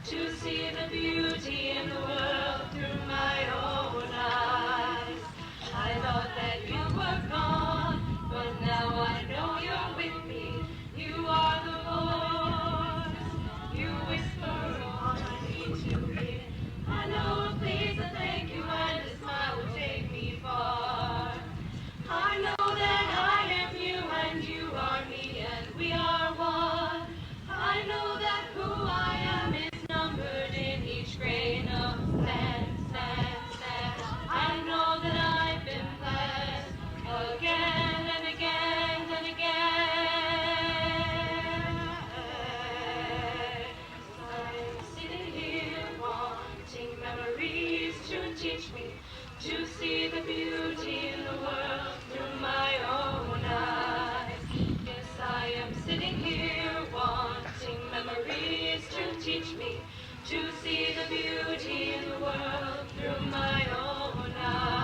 to see the beauty in the world through my own eyes. I thought that you were gone, but now I know you're with me. You are the voice, you whisper all I need to hear. I know a place to thank you and a smile will take me far. I know that I am you and you are me and we are one. I know that who I am is numbered in each grain of sand, sand, sand. I know that I've been blessed again and again and again. I'm sitting here wanting memories to teach me to see the beauty in the world through my own eyes. Yes, I am sitting here wanting memories to teach me to see the beauty in the world through my own eyes.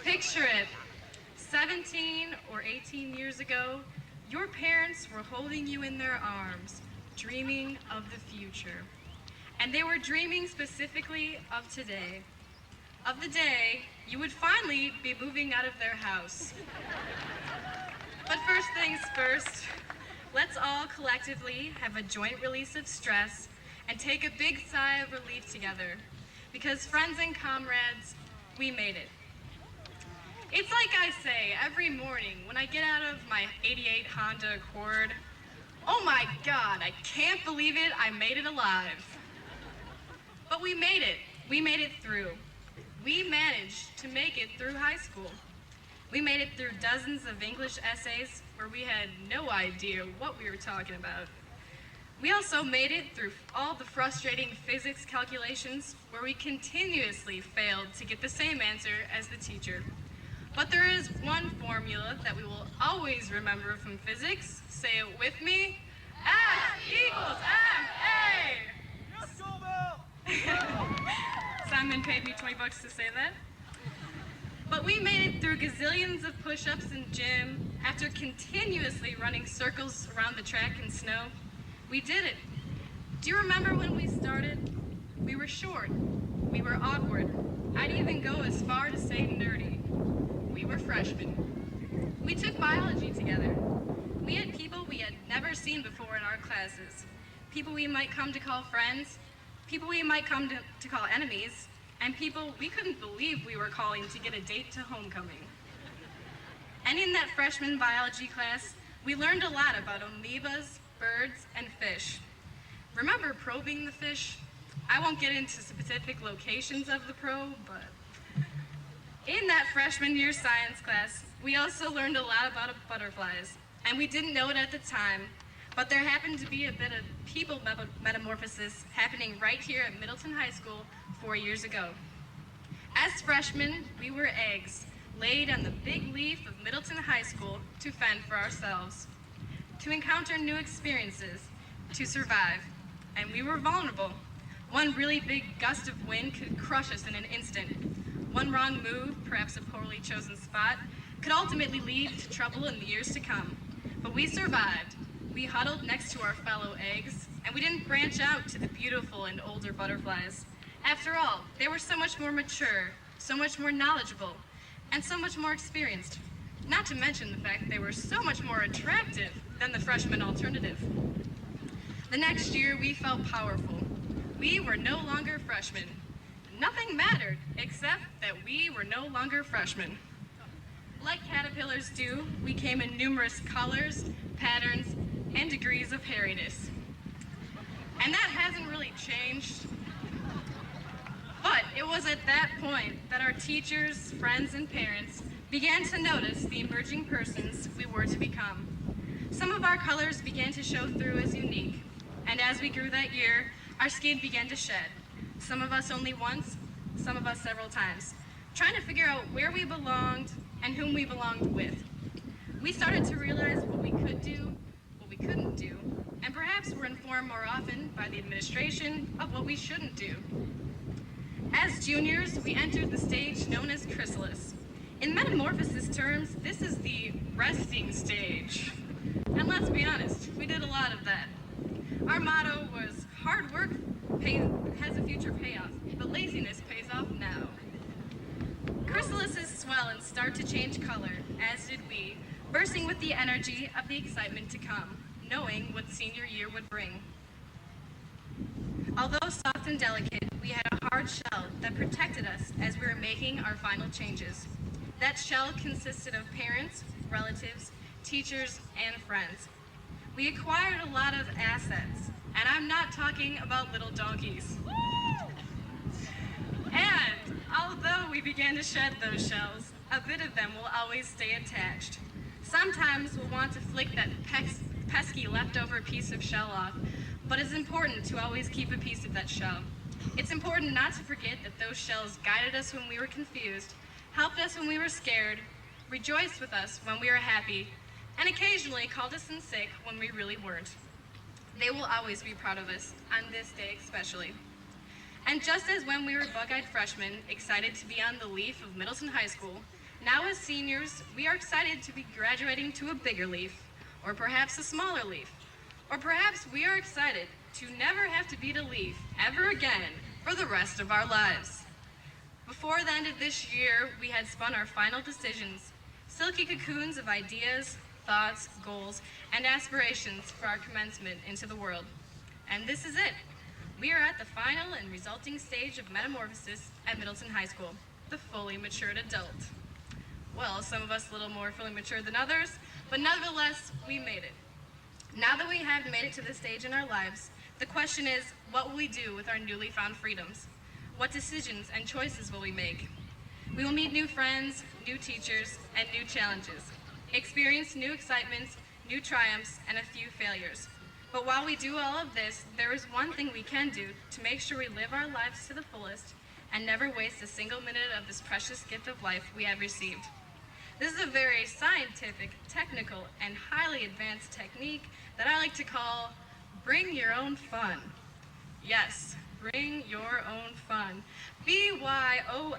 Picture it. 17 or 18 years ago, your parents were holding you in their arms, dreaming of the future. And they were dreaming specifically of today. Of the day you would finally be moving out of their house. But first things first, let's all collectively have a joint release of stress and take a big sigh of relief together. Because friends and comrades, we made it. It's like I say every morning when I get out of my '88 Honda Accord, oh my God, I can't believe it, I made it alive. But we made it. We made it through. We managed to make it through high school. We made it through dozens of English essays where we had no idea what we were talking about. We also made it through all the frustrating physics calculations where we continuously failed to get the same answer as the teacher. But there is one formula that we will always remember from physics. Say it with me. F equals ma. Yes, go, Bill! Simon paid me $20 to say that. But we made it through gazillions of push-ups in gym after continuously running circles around the track in snow. We did it. Do you remember when we started? We were short. We were awkward. I'd even go as far to say nerdy. We were freshmen. We took biology together. We had people we had never seen before in our classes. People we might come to call friends, people we might come to call enemies, and people we couldn't believe we were calling to get a date to homecoming. And in that freshman biology class, we learned a lot about amoebas, birds, and fish. Remember probing the fish? I won't get into specific locations of the probe, but in that freshman year science class, we also learned a lot about butterflies. And we didn't know it at the time, but there happened to be a bit of people metamorphosis happening right here at Middleton High School 4 years ago. As freshmen, we were eggs, laid on the big leaf of Middleton High School to fend for ourselves, to encounter new experiences, to survive. And we were vulnerable. One really big gust of wind could crush us in an instant. One wrong move, perhaps a poorly chosen spot, could ultimately lead to trouble in the years to come. But we survived. We huddled next to our fellow eggs, and we didn't branch out to the beautiful and older butterflies. After all, they were so much more mature, so much more knowledgeable, and so much more experienced. Not to mention the fact they were so much more attractive than the freshman alternative. The next year, we felt powerful. We were no longer freshmen. Nothing mattered except that we were no longer freshmen. Like caterpillars do, we came in numerous colors, patterns, and degrees of hairiness. And that hasn't really changed. But it was at that point that our teachers, friends, and parents began to notice the emerging persons we were to become. Some of our colors began to show through as unique, and as we grew that year, our skin began to shed. Some of us only once, some of us several times, trying to figure out where we belonged and whom we belonged with. We started to realize what we could do, what we couldn't do, and perhaps were informed more often by the administration of what we shouldn't do. As juniors, we entered the stage known as chrysalis. In metamorphosis terms, this is the resting stage. And let's be honest, we did a lot of that. Our motto was, hard work has a future payoff, but laziness pays off now. Chrysalises swell and start to change color, as did we, bursting with the energy of the excitement to come, knowing what senior year would bring. Although soft and delicate, we had a hard shell that protected us as we were making our final changes. That shell consisted of parents, relatives, teachers, and friends. We acquired a lot of assets, and I'm not talking about little donkeys. And although we began to shed those shells, a bit of them will always stay attached. Sometimes we'll want to flick that pesky leftover piece of shell off, but it's important to always keep a piece of that shell. It's important not to forget that those shells guided us when we were confused, helped us when we were scared, rejoiced with us when we were happy, and occasionally called us in sick when we really weren't. They will always be proud of us, on this day especially. And just as when we were bug-eyed freshmen, excited to be on the leaf of Middleton High School, now as seniors, we are excited to be graduating to a bigger leaf, or perhaps a smaller leaf. Or perhaps we are excited to never have to beat a leaf ever again for the rest of our lives. Before the end of this year, we had spun our final decisions, silky cocoons of ideas, thoughts, goals, and aspirations for our commencement into the world. And this is it. We are at the final and resulting stage of metamorphosis at Middleton High School, the fully matured adult. Well, some of us a little more fully mature than others, but nevertheless, we made it. Now that we have made it to this stage in our lives, the question is, what will we do with our newly found freedoms? What decisions and choices will we make? We will meet new friends, new teachers, and new challenges, experience new excitements, new triumphs, and a few failures. But while we do all of this, there is one thing we can do to make sure we live our lives to the fullest and never waste a single minute of this precious gift of life we have received. This is a very scientific, technical, and highly advanced technique that I like to call bring your own fun. Yes, bring your own fun. BYOF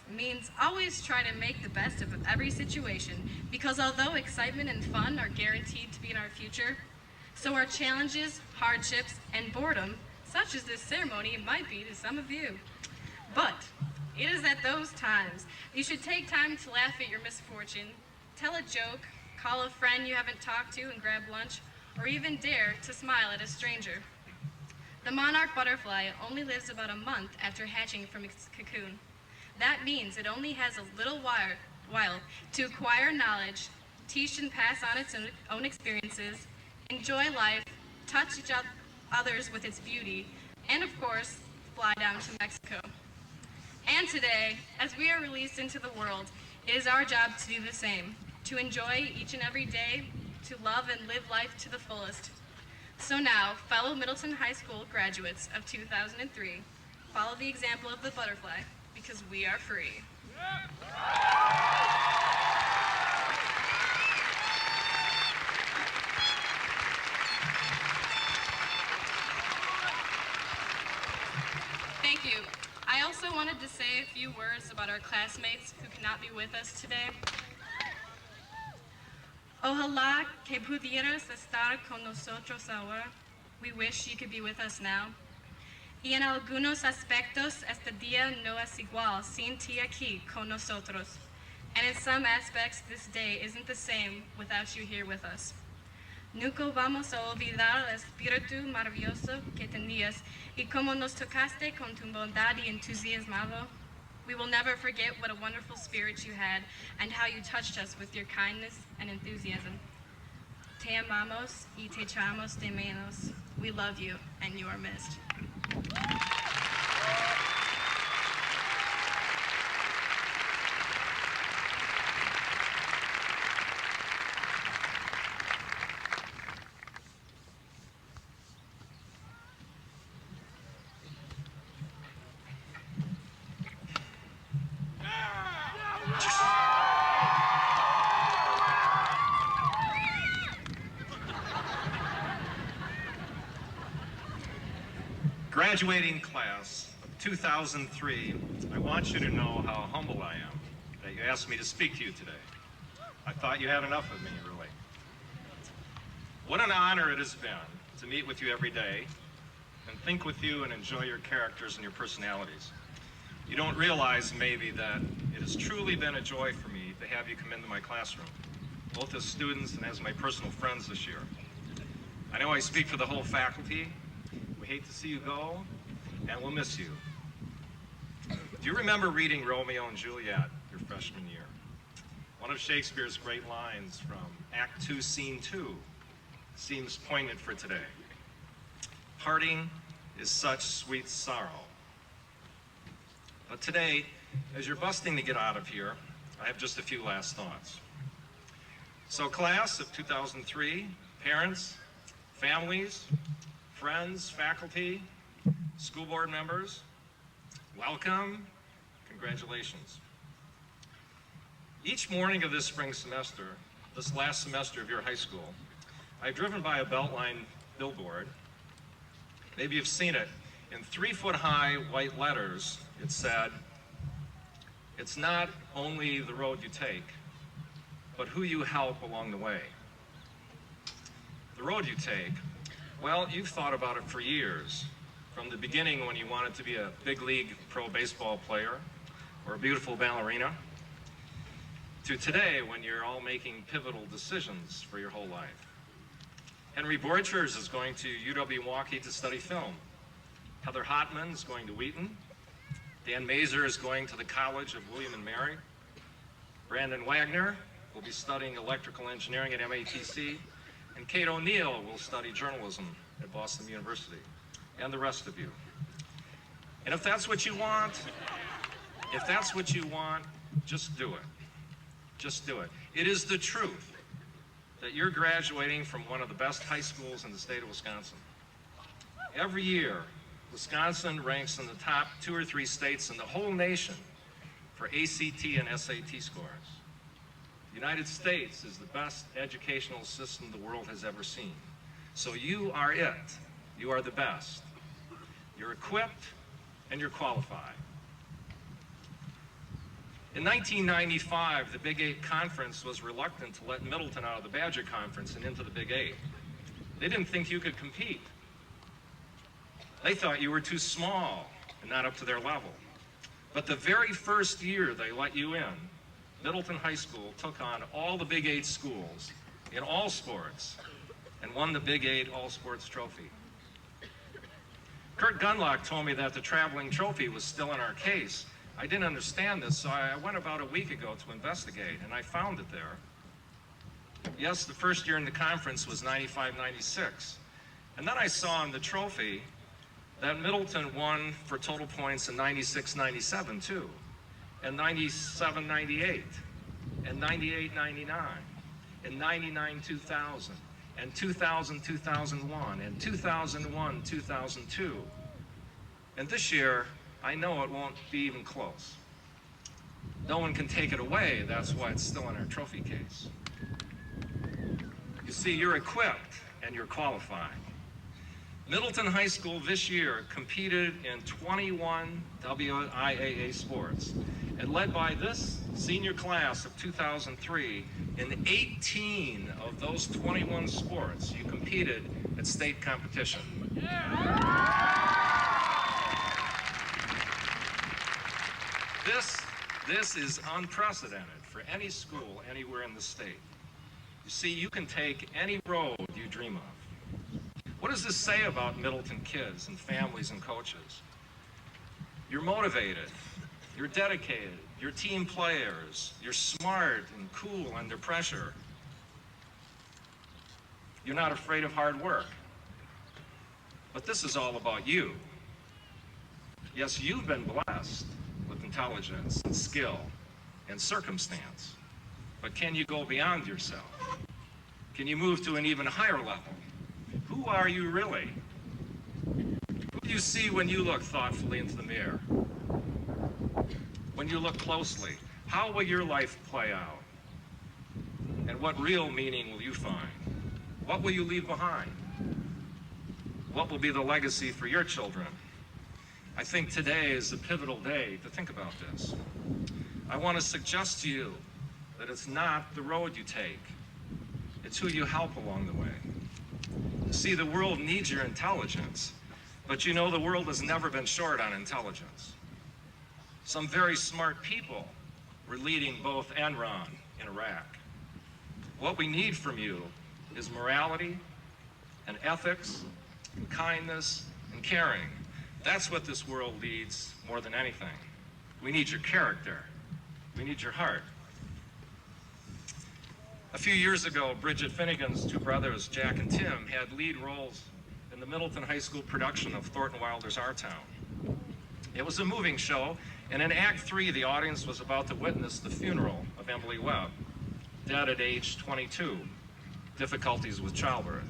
means always try to make the best of every situation, because although excitement and fun are guaranteed to be in our future, so are challenges, hardships, and boredom, such as this ceremony might be to some of you. But it is at those times you should take time to laugh at your misfortune, tell a joke, call a friend you haven't talked to and grab lunch, or even dare to smile at a stranger. The monarch butterfly only lives about a month after hatching from its cocoon. That means it only has a little while to acquire knowledge, teach and pass on its own experiences, enjoy life, touch others with its beauty, and of course, fly down to Mexico. And today, as we are released into the world, it is our job to do the same, to enjoy each and every day, to love and live life to the fullest. So now, fellow Middleton High School graduates of 2003, follow the example of the butterfly, because we are free. Thank you. I also wanted to say a few words about our classmates who cannot be with us today. Ojalá que pudieras estar con nosotros ahora. We wish you could be with us now. Y en algunos aspectos, este día no es igual sin ti aquí con nosotros. And in some aspects, this day isn't the same without you here with us. Nunca vamos a olvidar el espíritu maravilloso que tenías y cómo nos tocaste con tu bondad y entusiasmado. We will never forget what a wonderful spirit you had and how you touched us with your kindness and enthusiasm. Te amamos y te echamos de menos. We love you and you are missed. Graduating class of 2003, I want you to know how humble I am that you asked me to speak to you today. I thought you had enough of me, really. What an honor it has been to meet with you every day and think with you and enjoy your characters and your personalities. You don't realize maybe that it has truly been a joy for me to have you come into my classroom, both as students and as my personal friends this year. I know I speak for the whole faculty. We hate to see you go, and we'll miss you. Do you remember reading Romeo and Juliet your freshman year? One of Shakespeare's great lines from Act 2, Scene 2 seems poignant for today. Parting is such sweet sorrow. But today, as you're busting to get out of here, I have just a few last thoughts. So class of 2003, parents, families, friends, faculty, school board members, welcome, congratulations. Each morning of this spring semester, this last semester of your high school, I've driven by a Beltline billboard. Maybe you've seen it. In 3-foot-high white letters, it said, "It's not only the road you take, but who you help along the way." The road you take, well, you've thought about it for years, from the beginning when you wanted to be a big league pro baseball player or a beautiful ballerina, to today when you're all making pivotal decisions for your whole life. Henry Borchers is going to UW-Milwaukee to study film. Heather Hotman is going to Wheaton. Dan Mazer is going to the College of William and Mary. Brandon Wagner will be studying electrical engineering at MATC. And Kate O'Neill will study journalism at Boston University, and the rest of you. And if that's what you want, just do it. Just do it. It is the truth that you're graduating from one of the best high schools in the state of Wisconsin. Every year, Wisconsin ranks in the top 2 or 3 states in the whole nation for ACT and SAT scores. The United States is the best educational system the world has ever seen. So you are it. You are the best. You're equipped and you're qualified. In 1995, the Big 8 Conference was reluctant to let Middleton out of the Badger Conference and into the Big 8. They didn't think you could compete. They thought you were too small and not up to their level. But the very first year they let you in, Middleton High School took on all the Big 8 schools in all sports and won the Big 8 All-Sports Trophy. Kurt Gunlock told me that the traveling trophy was still in our case. I didn't understand this, so I went about a week ago to investigate, and I found it there. Yes, the first year in the conference was 95-96. And then I saw in the trophy that Middleton won for total points in 96-97 too, and 97-98, and 98-99, and 99-2000, and 2000-2001, and 2001-2002. And this year, I know it won't be even close. No one can take it away, that's why it's still in our trophy case. You see, you're equipped and you're qualified. Middleton High School this year competed in 21 WIAA sports and led by this senior class of 2003, in 18 of those 21 sports, you competed at state competition. This is unprecedented for any school anywhere in the state. You see, you can take any road you dream of. What does this say about Middleton kids and families and coaches? You're motivated, you're dedicated, you're team players, you're smart and cool under pressure. You're not afraid of hard work. But this is all about you. Yes, you've been blessed with intelligence and skill and circumstance. But can you go beyond yourself? Can you move to an even higher level? Who are you really? Who do you see when you look thoughtfully into the mirror? When you look closely, how will your life play out? And what real meaning will you find? What will you leave behind? What will be the legacy for your children? I think today is a pivotal day to think about this. I want to suggest to you that it's not the road you take, it's who you help along the way. See, the world needs your intelligence, but you know the world has never been short on intelligence. Some very smart people were leading both Enron in Iraq. What we need from you is morality and ethics and kindness and caring. That's what this world needs more than anything. We need your character. We need your heart. A few years ago, Bridget Finnegan's two brothers, Jack and Tim, had lead roles in the Middleton High School production of Thornton Wilder's Our Town. It was a moving show, and in Act 3, the audience was about to witness the funeral of Emily Webb, dead at age 22, difficulties with childbirth.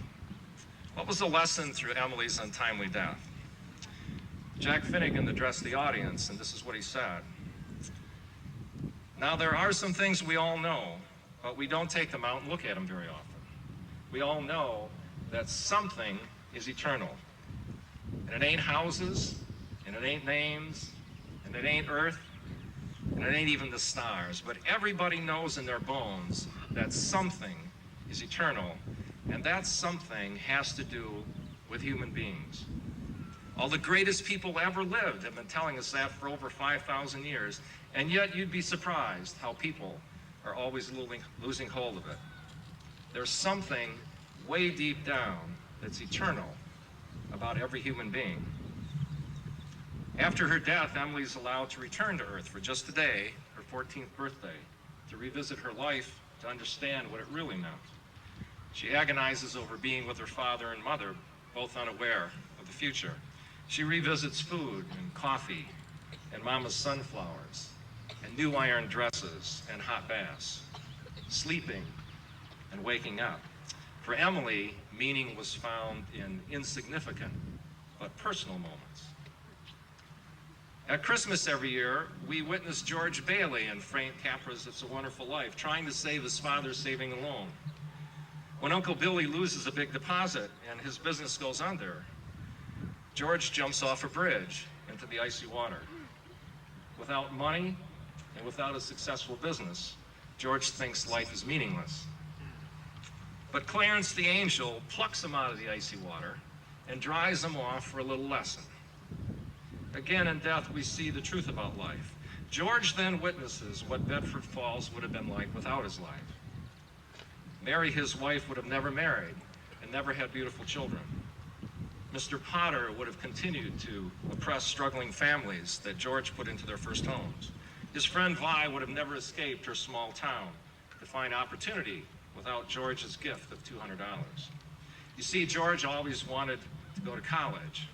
What was the lesson through Emily's untimely death? Jack Finnegan addressed the audience, and this is what he said. Now, there are some things we all know, but we don't take them out and look at them very often. We all know that something is eternal. And it ain't houses, and it ain't names, and it ain't earth, and it ain't even the stars. But everybody knows in their bones that something is eternal, and that something has to do with human beings. All the greatest people ever lived have been telling us that for over 5,000 years, and yet you'd be surprised how people are always losing hold of it. There's something way deep down that's eternal about every human being. After her death, Emily's allowed to return to Earth for just a day, her 14th birthday, to revisit her life, to understand what it really meant. She agonizes over being with her father and mother, both unaware of the future. She revisits food and coffee and mama's sunflowers and new iron dresses and hot baths, sleeping and waking up. For Emily, meaning was found in insignificant but personal moments. At Christmas every year, we witness George Bailey in Frank Capra's It's a Wonderful Life, trying to save his father's saving a loan. When Uncle Billy loses a big deposit and his business goes under, George jumps off a bridge into the icy water. Without money and without a successful business, George thinks life is meaningless. But Clarence the angel plucks him out of the icy water and dries him off for a little lesson. Again, in death, we see the truth about life. George then witnesses what Bedford Falls would have been like without his life. Mary, his wife, would have never married and never had beautiful children. Mr. Potter would have continued to oppress struggling families that George put into their first homes. His friend Vi would have never escaped her small town to find opportunity without George's gift of $200. You see, George always wanted to go to college,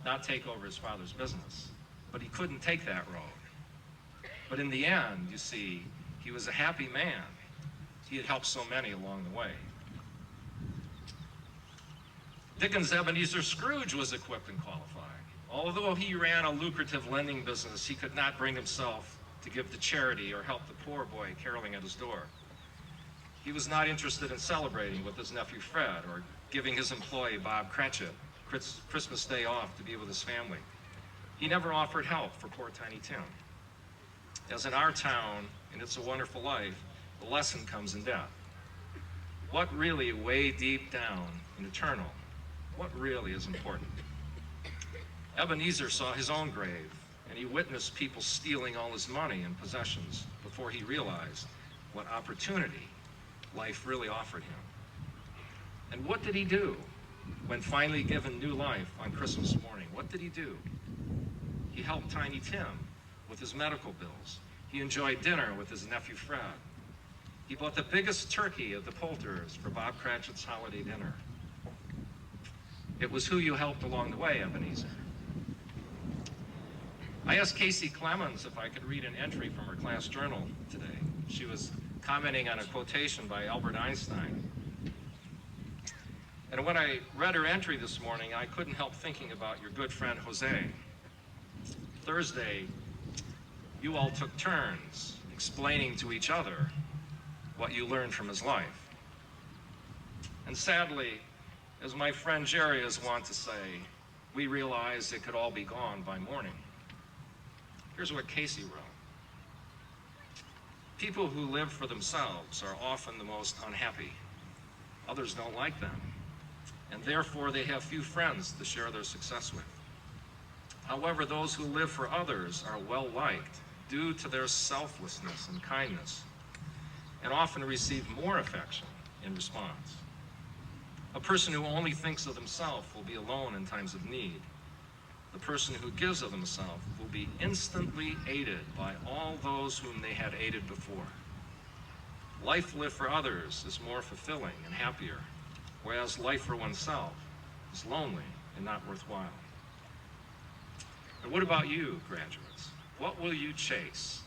not take over his father's business, but he couldn't take that road. But in the end, you see, he was a happy man. He had helped so many along the way. Dickens' Ebenezer Scrooge was equipped and qualified. Although he ran a lucrative lending business, he could not bring himself to give to charity or help the poor boy caroling at his door. He was not interested in celebrating with his nephew Fred or giving his employee Bob Cratchit Christmas Day off to be with his family. He never offered help for poor Tiny Tim. As in Our Town, in It's a Wonderful Life, the lesson comes in death. What really, way deep down, and eternal? What really is important? Ebenezer saw his own grave, and he witnessed people stealing all his money and possessions before he realized what opportunity life really offered him. And what did he do when finally given new life on Christmas morning? What did he do? He helped Tiny Tim with his medical bills. He enjoyed dinner with his nephew Fred. He bought the biggest turkey at the Poulters for Bob Cratchit's holiday dinner. It was who you helped along the way, Ebenezer. I asked Casey Clemens if I could read an entry from her class journal today. She was commenting on a quotation by Albert Einstein. And when I read her entry this morning, I couldn't help thinking about your good friend Jose. Thursday, you all took turns explaining to each other what you learned from his life. And sadly, as my friend Jerry is wont to say, we realized it could all be gone by morning. Here's what Casey wrote. People who live for themselves are often the most unhappy. Others don't like them, and therefore they have few friends to share their success with. However, those who live for others are well-liked due to their selflessness and kindness, and often receive more affection in response. A person who only thinks of themselves will be alone in times of need. The person who gives of himself will be instantly aided by all those whom they had aided before. Life lived for others is more fulfilling and happier, whereas life for oneself is lonely and not worthwhile. And what about you, graduates? What will you chase?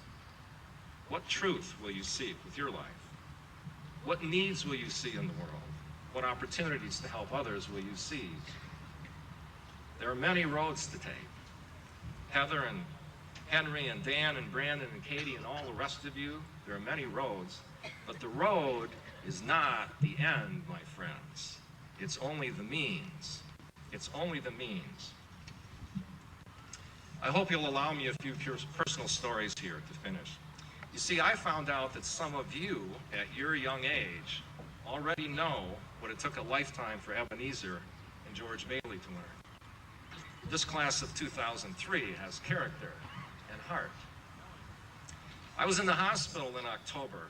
What truth will you seek with your life? What needs will you see in the world? What opportunities to help others will you seize? There are many roads to take. Heather and Henry and Dan and Brandon and Katie and all the rest of you, there are many roads, but the road is not the end, my friends. It's only the means. It's only the means. I hope you'll allow me a few personal stories here to finish. You see, I found out that some of you at your young age already know what it took a lifetime for Ebenezer and George Bailey to learn. This class of 2003 has character and heart. I was in the hospital in October,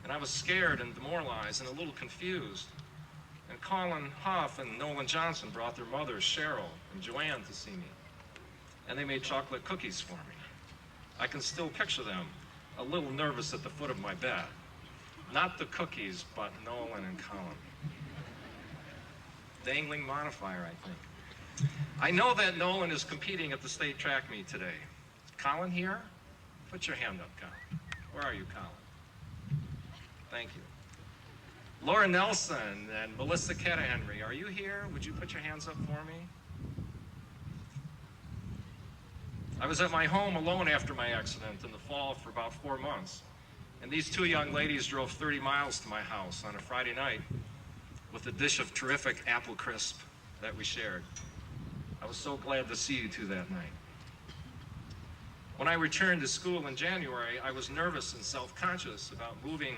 and I was scared and demoralized and a little confused. And Colin Huff and Nolan Johnson brought their mothers, Cheryl and Joanne, to see me. And they made chocolate cookies for me. I can still picture them, a little nervous at the foot of my bed. Not the cookies, but Nolan and Colin. Dangling modifier, I think. I know that Nolan is competing at the state track meet today. Colin here? Put your hand up, Colin. Where are you, Colin? Thank you. Laura Nelson and Melissa Henry, are you here? Would you put your hands up for me? I was at my home alone after my accident in the fall for about 4 months. And these two young ladies drove 30 miles to my house on a Friday night with a dish of terrific apple crisp that we shared. I was so glad to see you two that night. When I returned to school in January, I was nervous and self-conscious about moving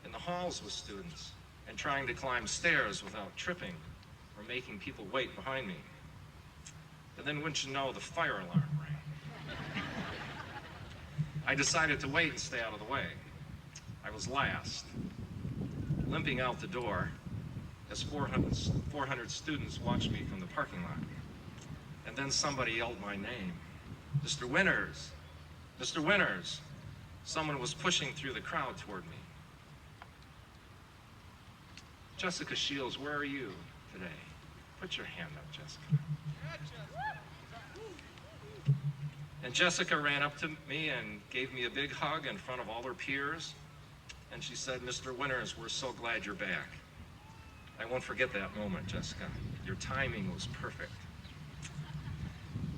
in the halls with students and trying to climb stairs without tripping or making people wait behind me. And then, wouldn't you know, the fire alarm rang. I decided to wait and stay out of the way. I was last, limping out the door as 400 students watched me from the parking lot. And then somebody yelled my name. Mr. Winters, Mr. Winters. Someone was pushing through the crowd toward me. Jessica Shields, where are you today? Put your hand up, Jessica. And Jessica ran up to me and gave me a big hug in front of all her peers. And she said, Mr. Winters, we're so glad you're back. I won't forget that moment, Jessica. Your timing was perfect.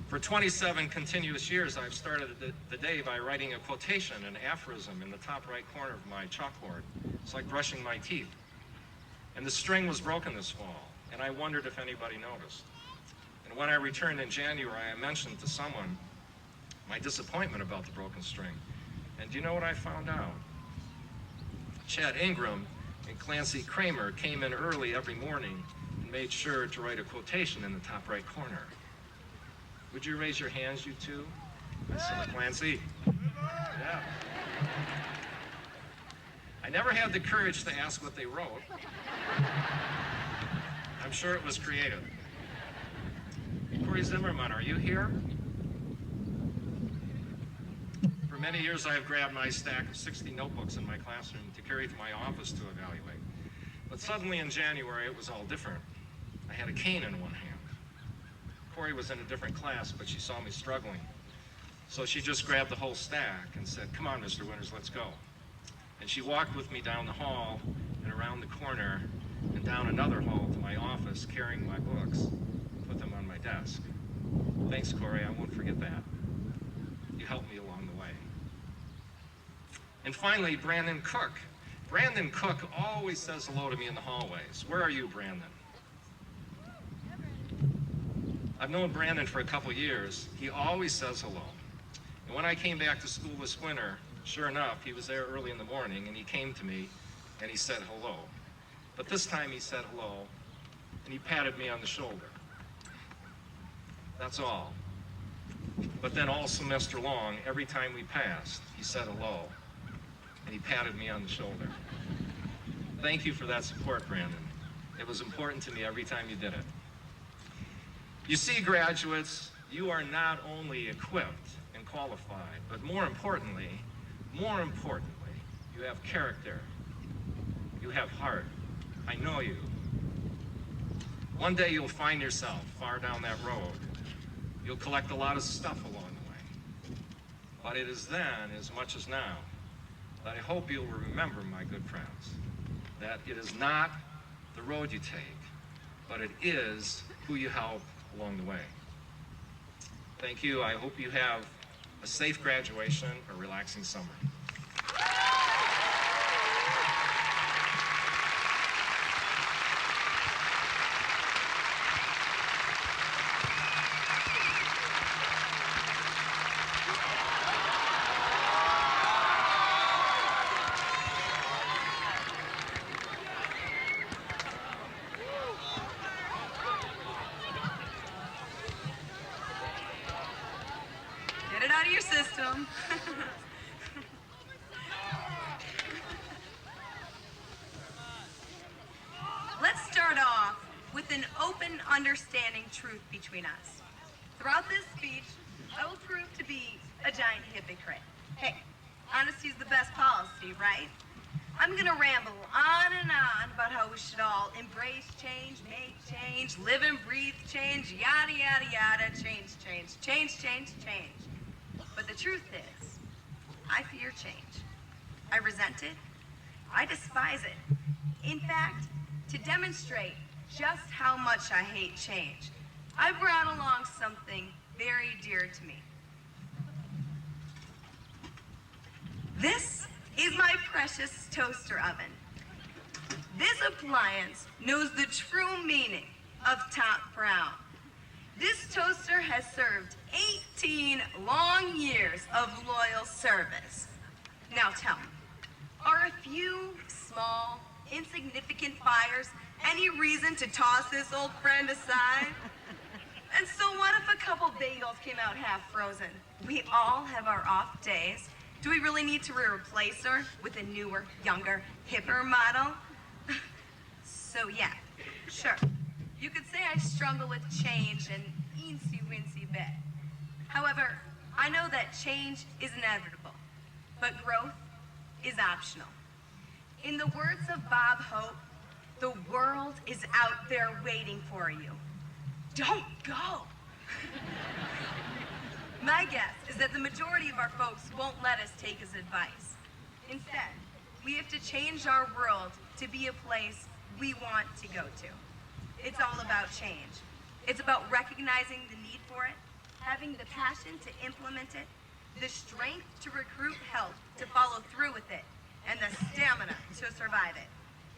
For 27 continuous years, I've started the day by writing a quotation, an aphorism, in the top right corner of my chalkboard. It's like brushing my teeth. And the string was broken this fall, and I wondered if anybody noticed. And when I returned in January, I mentioned to someone my disappointment about the broken string. And do you know what I found out? Chad Ingram and Clancy Kramer came in early every morning made sure to write a quotation in the top right corner. Would you raise your hands, you two? I saw Clancy. Yeah. I never had the courage to ask what they wrote. I'm sure it was creative. Corey Zimmerman, are you here? For many years, I have grabbed my stack of 60 notebooks in my classroom to carry to my office to evaluate. But suddenly in January, it was all different. I had a cane in one hand. Corey was in a different class, but she saw me struggling. So she just grabbed the whole stack and said, "Come on, Mr. Winters, let's go." And she walked with me down the hall and around the corner and down another hall to my office, carrying my books, put them on my desk. Thanks, Corey, I won't forget that. You helped me along the way. And finally, Brandon Cook. Brandon Cook always says hello to me in the hallways. Where are you, Brandon? I've known Brandon for a couple years. He always says hello. And when I came back to school this winter, sure enough, he was there early in the morning, and he came to me and he said hello. But this time he said hello and he patted me on the shoulder. That's all. But then all semester long, every time we passed, he said hello and he patted me on the shoulder. Thank you for that support, Brandon. It was important to me every time you did it. You see, graduates, you are not only equipped and qualified, but more importantly, you have character. You have heart. I know you. One day you'll find yourself far down that road. You'll collect a lot of stuff along the way. But it is then, as much as now, that I hope you'll remember, my good friends, that it is not the road you take, but it is who you help along the way. Thank you. I hope you have a safe graduation, a relaxing summer. Get it out of your system. Let's start off with an open, understanding truth between us. Throughout this speech, I will prove to be a giant hypocrite. Hey, honesty is the best policy, right? I'm gonna ramble on and on about how we should all embrace change, make change, live and breathe change, yada, yada, yada, change, change, change, change, change. But the truth is, I fear change. I resent it. I despise it. In fact, to demonstrate just how much I hate change, I brought along something very dear to me. This is my precious toaster oven. This appliance knows the true meaning of top brown. This toaster has served 18 long years of loyal service. Now tell me, are a few small, insignificant fires any reason to toss this old friend aside? And so what if a couple bagels came out half frozen? We all have our off days. Do we really need to replace her with a newer, younger, hipper model? So yeah, sure. You could say I struggle with change an eensy-weensy bit. However, I know that change is inevitable, but growth is optional. In the words of Bob Hope, the world is out there waiting for you. Don't go. My guess is that the majority of our folks won't let us take his advice. Instead, we have to change our world to be a place we want to go to. It's all about change. It's about recognizing the need for it, having the passion to implement it, the strength to recruit help to follow through with it, and the stamina to survive it.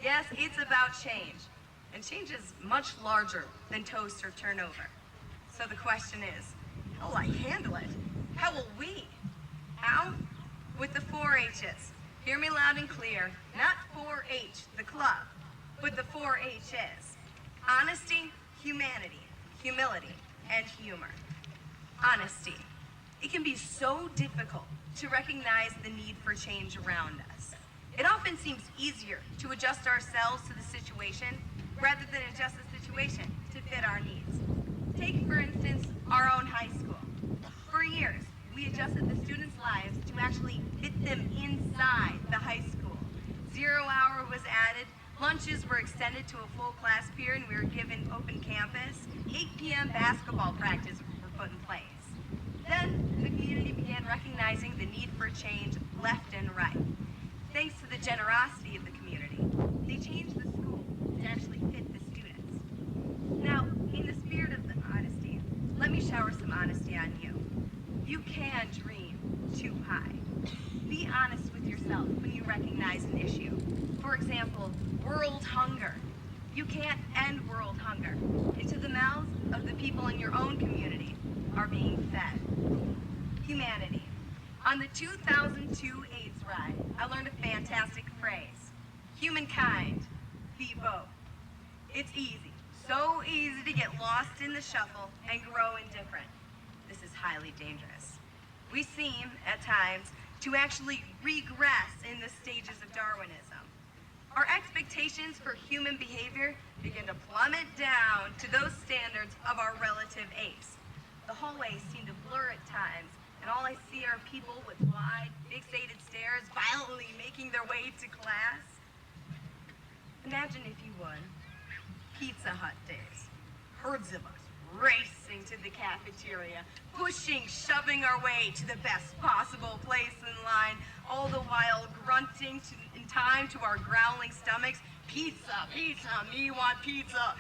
Yes, it's about change. And change is much larger than toaster turnover. So the question is, how will I handle it? How will we? How? With the 4-H's. Hear me loud and clear. Not 4-H, the club, but the 4-H's. Honesty, humanity, humility, and humor. Honesty. It can be so difficult to recognize the need for change around us. It often seems easier to adjust ourselves to the situation rather than adjust the situation to fit our needs. Take, for instance, our own high school. For years, we adjusted the students' lives to actually fit them inside the high school. 0 hour was added, lunches were extended to a full class period, and we were given open campus. 8 p.m. basketball practice were put in place. Then, the community began recognizing the need for change left and right. Thanks to the generosity of the community, they changed the school to actually fit the students. Now, in the spirit of the honesty, let me shower some honesty on you. You can dream too high. Be honest with yourself when you recognize an issue. For example, world hunger. You can't end world hunger. Into the mouths of the people in your own community are being fed. Humanity. On the 2002 AIDS ride, I learned a fantastic phrase. Humankind, be both. It's easy, so easy to get lost in the shuffle and grow indifferent. This is highly dangerous. We seem, at times, to actually regress in the stages of Darwinism. Our expectations for human behavior begin to plummet down to those standards of our relative apes. The hallways seem to blur at times, and all I see are people with wide, fixated stares violently making their way to class. Imagine, if you would, Pizza Hut days. Herds of us racing to the cafeteria, pushing, shoving our way to the best possible place in line, all the while grunting in time to our growling stomachs. Pizza, pizza, me want pizza.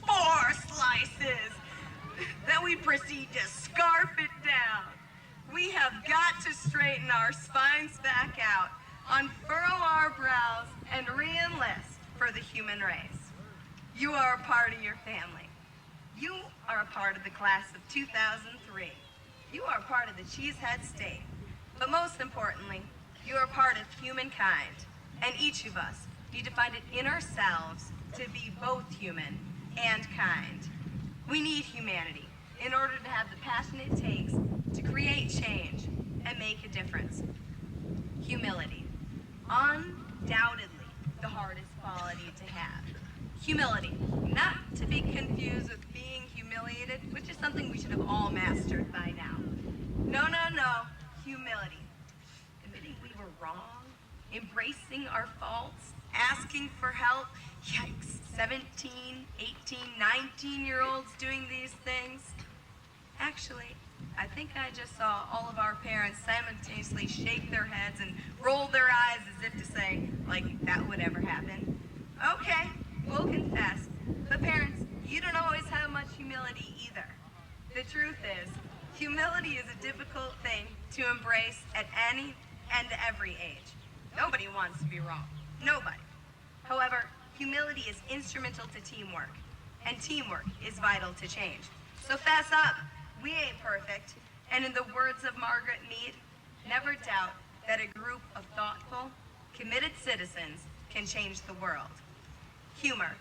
4 slices. Then we proceed to scarf it down. We have got to straighten our spines back out, unfurl our brows, and re-enlist for the human race. You are a part of your family. You are a part of the class of 2003. You are a part of the Cheesehead State. But most importantly, you are part of humankind. And each of us need to find it in ourselves to be both human and kind. We need humanity in order to have the passion it takes to create change and make a difference. Humility. Undoubtedly the hardest quality to have. Humility, not to be confused with being humiliated, which is something we should have all mastered by now. No, no, no. Humility. Admitting we were wrong, embracing our faults, asking for help. Yikes, 17, 18, 19-year-olds doing these things. Actually, I think I just saw all of our parents simultaneously shake their heads and roll their eyes as if to say, like, that would ever happen. Okay, we'll confess. But parents, you don't always have much humility either. The truth is, humility is a difficult thing to embrace at any and every age. Nobody wants to be wrong. Nobody. However, humility is instrumental to teamwork, and teamwork is vital to change. So fess up. We ain't perfect. And in the words of Margaret Mead, never doubt that a group of thoughtful, committed citizens can change the world. Humor.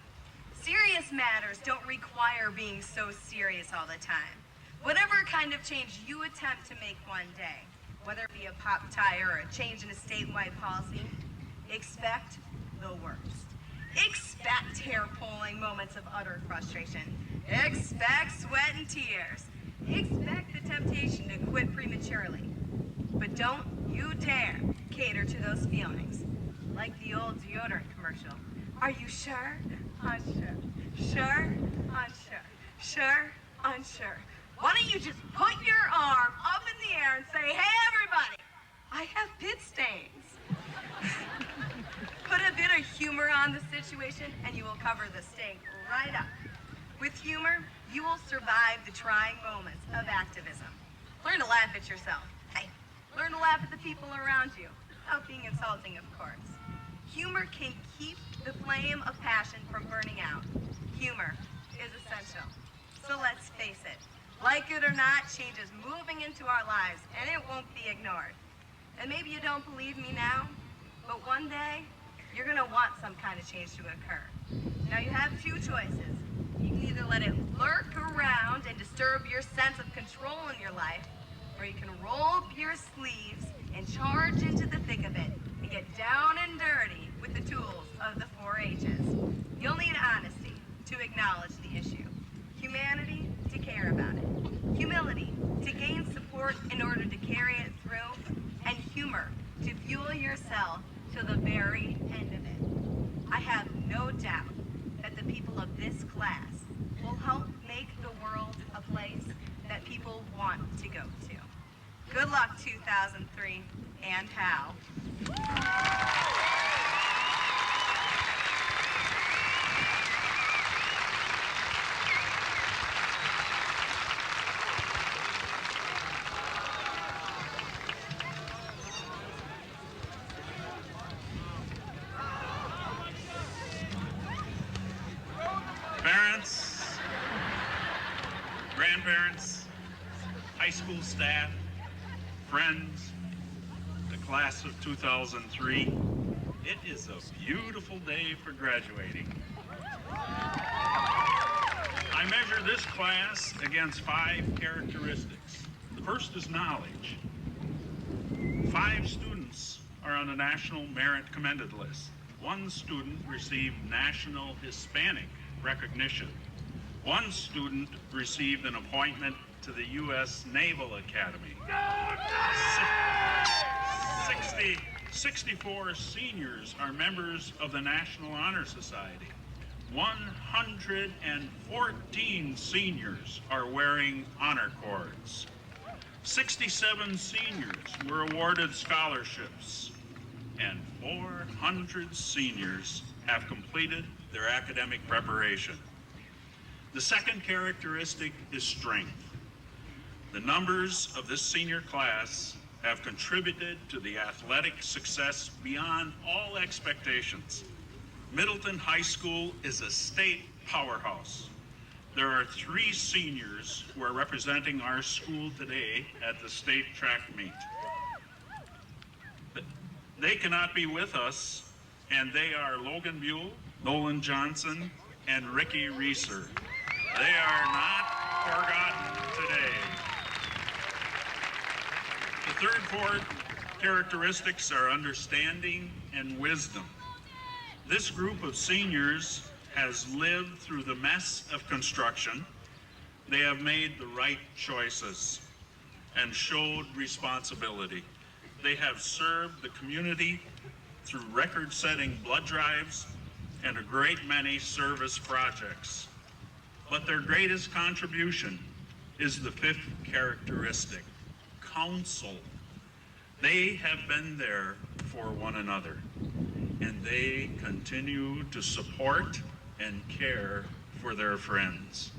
Serious matters don't require being so serious all the time. Whatever kind of change you attempt to make one day, whether it be a pop tire or a change in a statewide policy, expect the worst. Expect hair-pulling moments of utter frustration. Expect sweat and tears. Expect the temptation to quit prematurely. But don't you dare cater to those feelings. Like the old deodorant commercial. Are you sure? Unsure. Sure? Unsure. Sure? Unsure. Why don't you just put your arm up in the air and say, hey, everybody, I have pit stains. Put a bit of humor on the situation and you will cover the stink right up. With humor, you will survive the trying moments of activism. Learn to laugh at yourself. Hey, learn to laugh at the people around you, without being insulting, of course. Humor can keep the flame of passion from burning out. Humor is essential. So let's face it, like it or not, change is moving into our lives, and it won't be ignored. And maybe you don't believe me now, but one day, you're going to want some kind of change to occur. Now you have 2 choices. You can either let it lurk around and disturb your sense of control in your life, or you can roll up your sleeves and charge into the thick of it and get down and dirty with the tools of the 4-H's. You'll need honesty to acknowledge the issue, humanity to care about it, humility to gain support in order to carry it through, and humor to fuel yourself to the very end of it. I have no doubt that the people of this class will help make the world a place that people want to go to. Good luck, 2003, and how. Parents, grandparents, high school staff, friends, the class of 2003, it is a beautiful day for graduating. I measure this class against 5 characteristics. The first is knowledge. 5 students are on the National Merit Commended List. 1 student received National Hispanic recognition. 1 student received an appointment to the U.S. Naval Academy. 64 seniors are members of the National Honor Society. 114 seniors are wearing honor cords. 67 seniors were awarded scholarships, and 400 seniors have completed their academic preparation. The second characteristic is strength. The numbers of this senior class have contributed to the athletic success beyond all expectations. Middleton High School is a state powerhouse. There are 3 seniors who are representing our school today at the state track meet. They cannot be with us, and they are Logan Buell, Nolan Johnson, and Ricky Reeser. They are not forgotten today. The third 4 characteristics are understanding and wisdom. This group of seniors has lived through the mess of construction. They have made the right choices and showed responsibility. They have served the community through record-setting blood drives and a great many service projects. But their greatest contribution is the 5th characteristic, counsel. They have been there for one another, and they continue to support and care for their friends.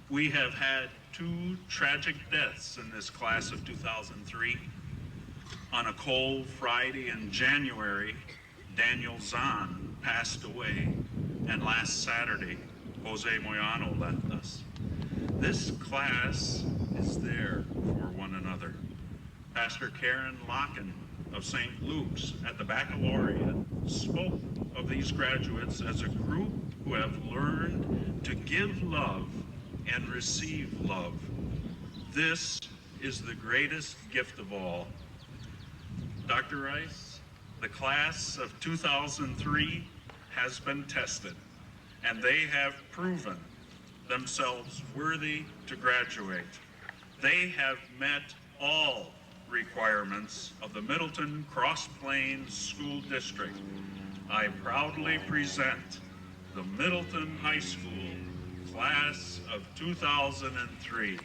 We have had 2 tragic deaths in this class of 2003. On a cold Friday in January, Daniel Zahn passed away, and last Saturday, Jose Moyano left us. This class is there for one another. Pastor Karen Locken of St. Luke's at the baccalaureate spoke of these graduates as a group who have learned to give love and receive love. This is the greatest gift of all. Dr. Rice, the class of 2003 has been tested, and they have proven themselves worthy to graduate. They have met all requirements of the Middleton Cross Plains School District. I proudly present the Middleton High School class of 2003.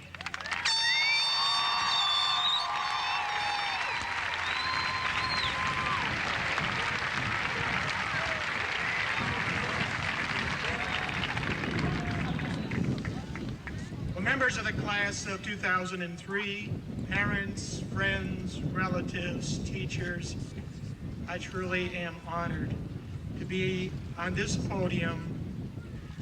Members of the class of 2003, parents, friends, relatives, teachers, I truly am honored to be on this podium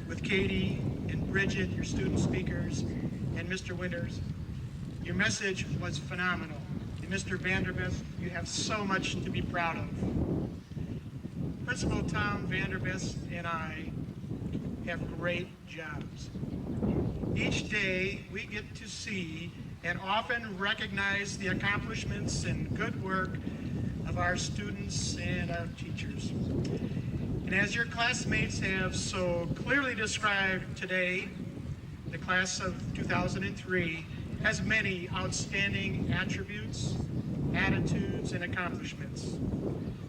with Katie and Bridget, your student speakers, and Mr. Winters. Your message was phenomenal. And Mr. Vanderbest, you have so much to be proud of. Principal Tom Vanderbest and I have great jobs. Each day we get to see and often recognize the accomplishments and good work of our students and our teachers. And as your classmates have so clearly described today, the class of 2003 has many outstanding attributes, attitudes, and accomplishments.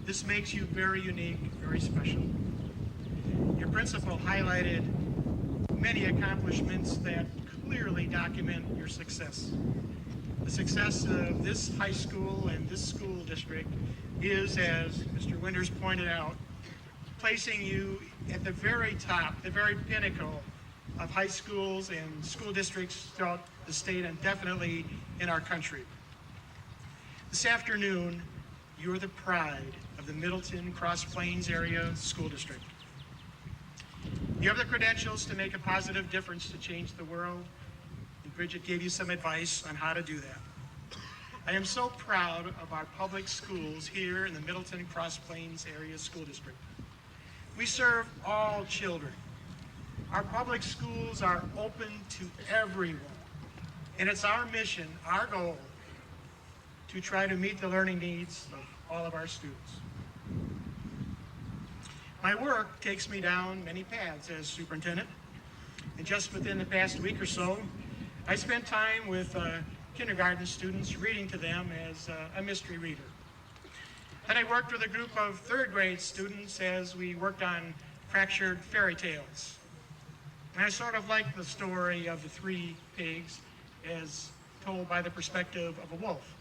This makes you very unique, very special. Your principal highlighted many accomplishments that clearly document your success. The success of this high school and this school district is, as Mr. Winters pointed out, placing you at the very top, the very pinnacle of high schools and school districts throughout the state and definitely in our country. This afternoon, you're the pride of the Middleton Cross Plains Area School District. You have the credentials to make a positive difference to change the world, and Bridget gave you some advice on how to do that. I am so proud of our public schools here in the Middleton Cross Plains Area School District. We serve all children. Our public schools are open to everyone, and it's our mission, our goal, to try to meet the learning needs of all of our students. My work takes me down many paths as superintendent, and just within the past week or so, I spent time with kindergarten students reading to them as a mystery reader. Then I worked with a group of third grade students as we worked on fractured fairy tales. And I sort of like the story of the three pigs as told by the perspective of a wolf.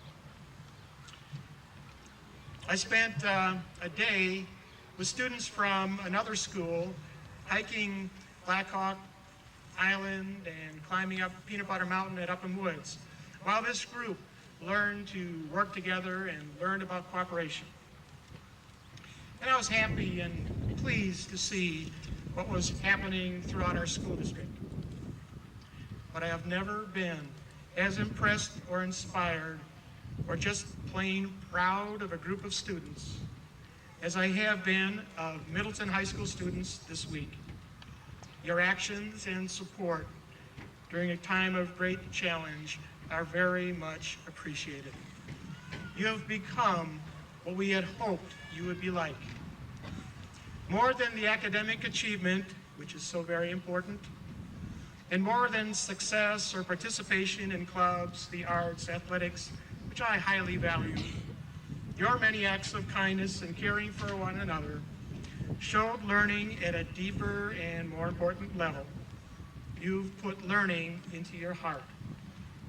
I spent a day with students from another school hiking Black Hawk Island and climbing up Peanut Butter Mountain at Upham Woods, while this group learned to work together and learned about cooperation. And I was happy and pleased to see what was happening throughout our school district. But I have never been as impressed or inspired or just plain proud of a group of students as I have been of Middleton High School students this week. Your actions and support during a time of great challenge are very much appreciated. You have become what we had hoped you would be like. More than the academic achievement, which is so very important, and more than success or participation in clubs, the arts, athletics, which I highly value, your many acts of kindness and caring for one another showed learning at a deeper and more important level. You've put learning into your heart,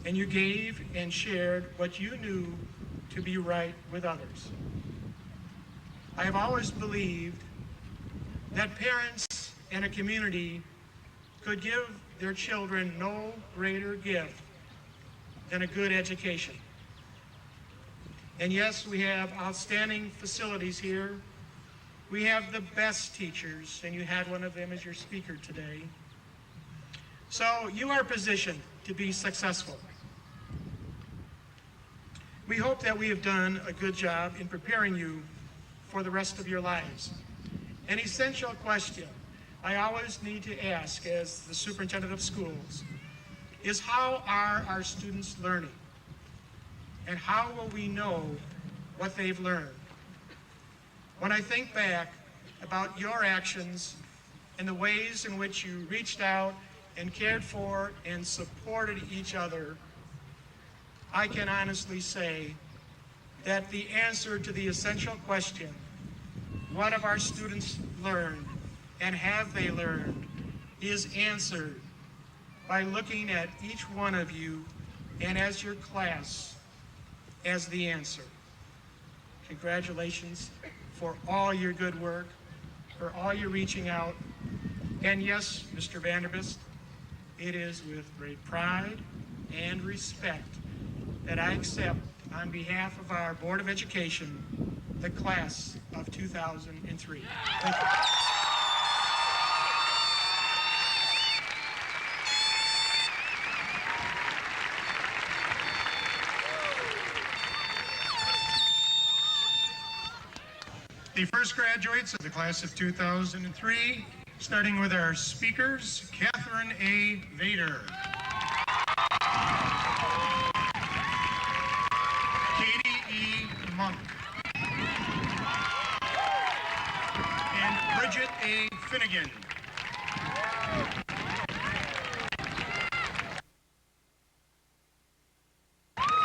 and you gave and shared what you knew to be right with others. I have always believed that parents and a community could give their children no greater gift than a good education. And yes, we have outstanding facilities here. We have the best teachers, and you had one of them as your speaker today. So you are positioned to be successful. We hope that we have done a good job in preparing you for the rest of your lives. An essential question I always need to ask as the superintendent of schools is, how are our students learning? And how will we know what they've learned? When I think back about your actions and the ways in which you reached out and cared for and supported each other, I can honestly say that the answer to the essential question, what have our students learned and have they learned, is answered by looking at each one of you and as your class as the answer. Congratulations for all your good work, for all your reaching out. And yes, Mr. Vanderbist, it is with great pride and respect that I accept, on behalf of our Board of Education, the class of 2003. Thank you. The first graduates of the class of 2003 Starting with our speakers, Catherine A. Vader. Katie E. Monk. And Bridget A. Finnegan.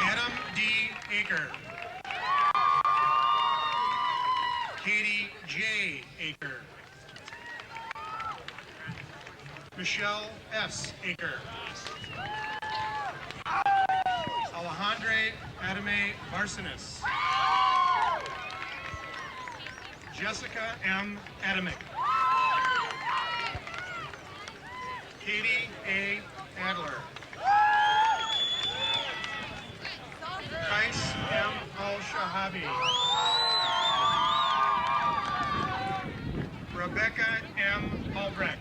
Adam D. Aker. Katie J. Aker. Michelle S. Aker. Alejandre Adame Barcenas. Jessica M. Adamick. Katie A. Adler. Kais M. Al-Shahabi. Rebecca M. Albrecht.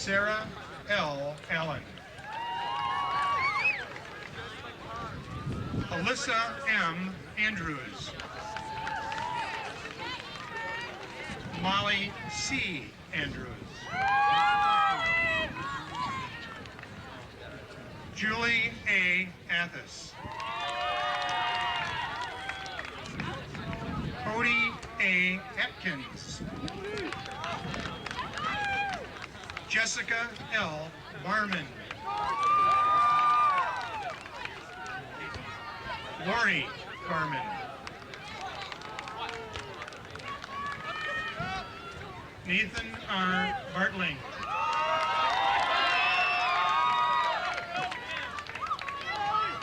Sarah L. Allen. Alyssa M. Andrews. Molly C. Andrews. Julie A. Athis. Cody A. Atkins. Jessica L. Barman. Lori Barman. Nathan R. Bartling.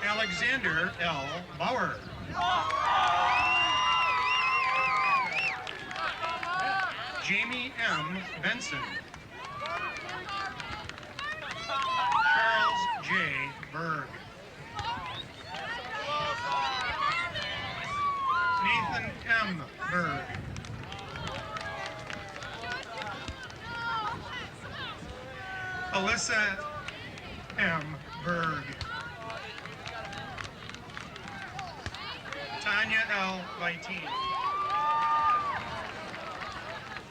Alexander L. Bauer. Jamie M. Benson. Charles J. Berg. Nathan M. Berg. Alyssa M. Berg. Tanya L. Vitine.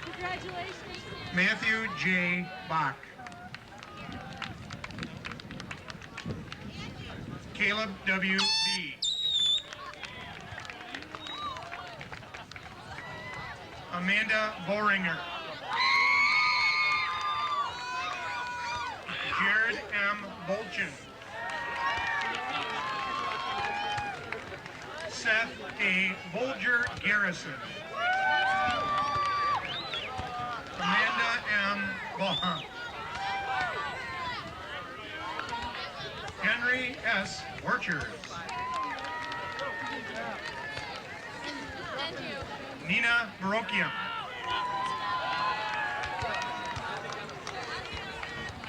Congratulations. Matthew J. Bach. Caleb W. B. Amanda Boringer. Jared M. Bolchin. Seth A. Bolger Garrison. Amanda M. Bohan. Henry S. Orchards. Nina Barokian.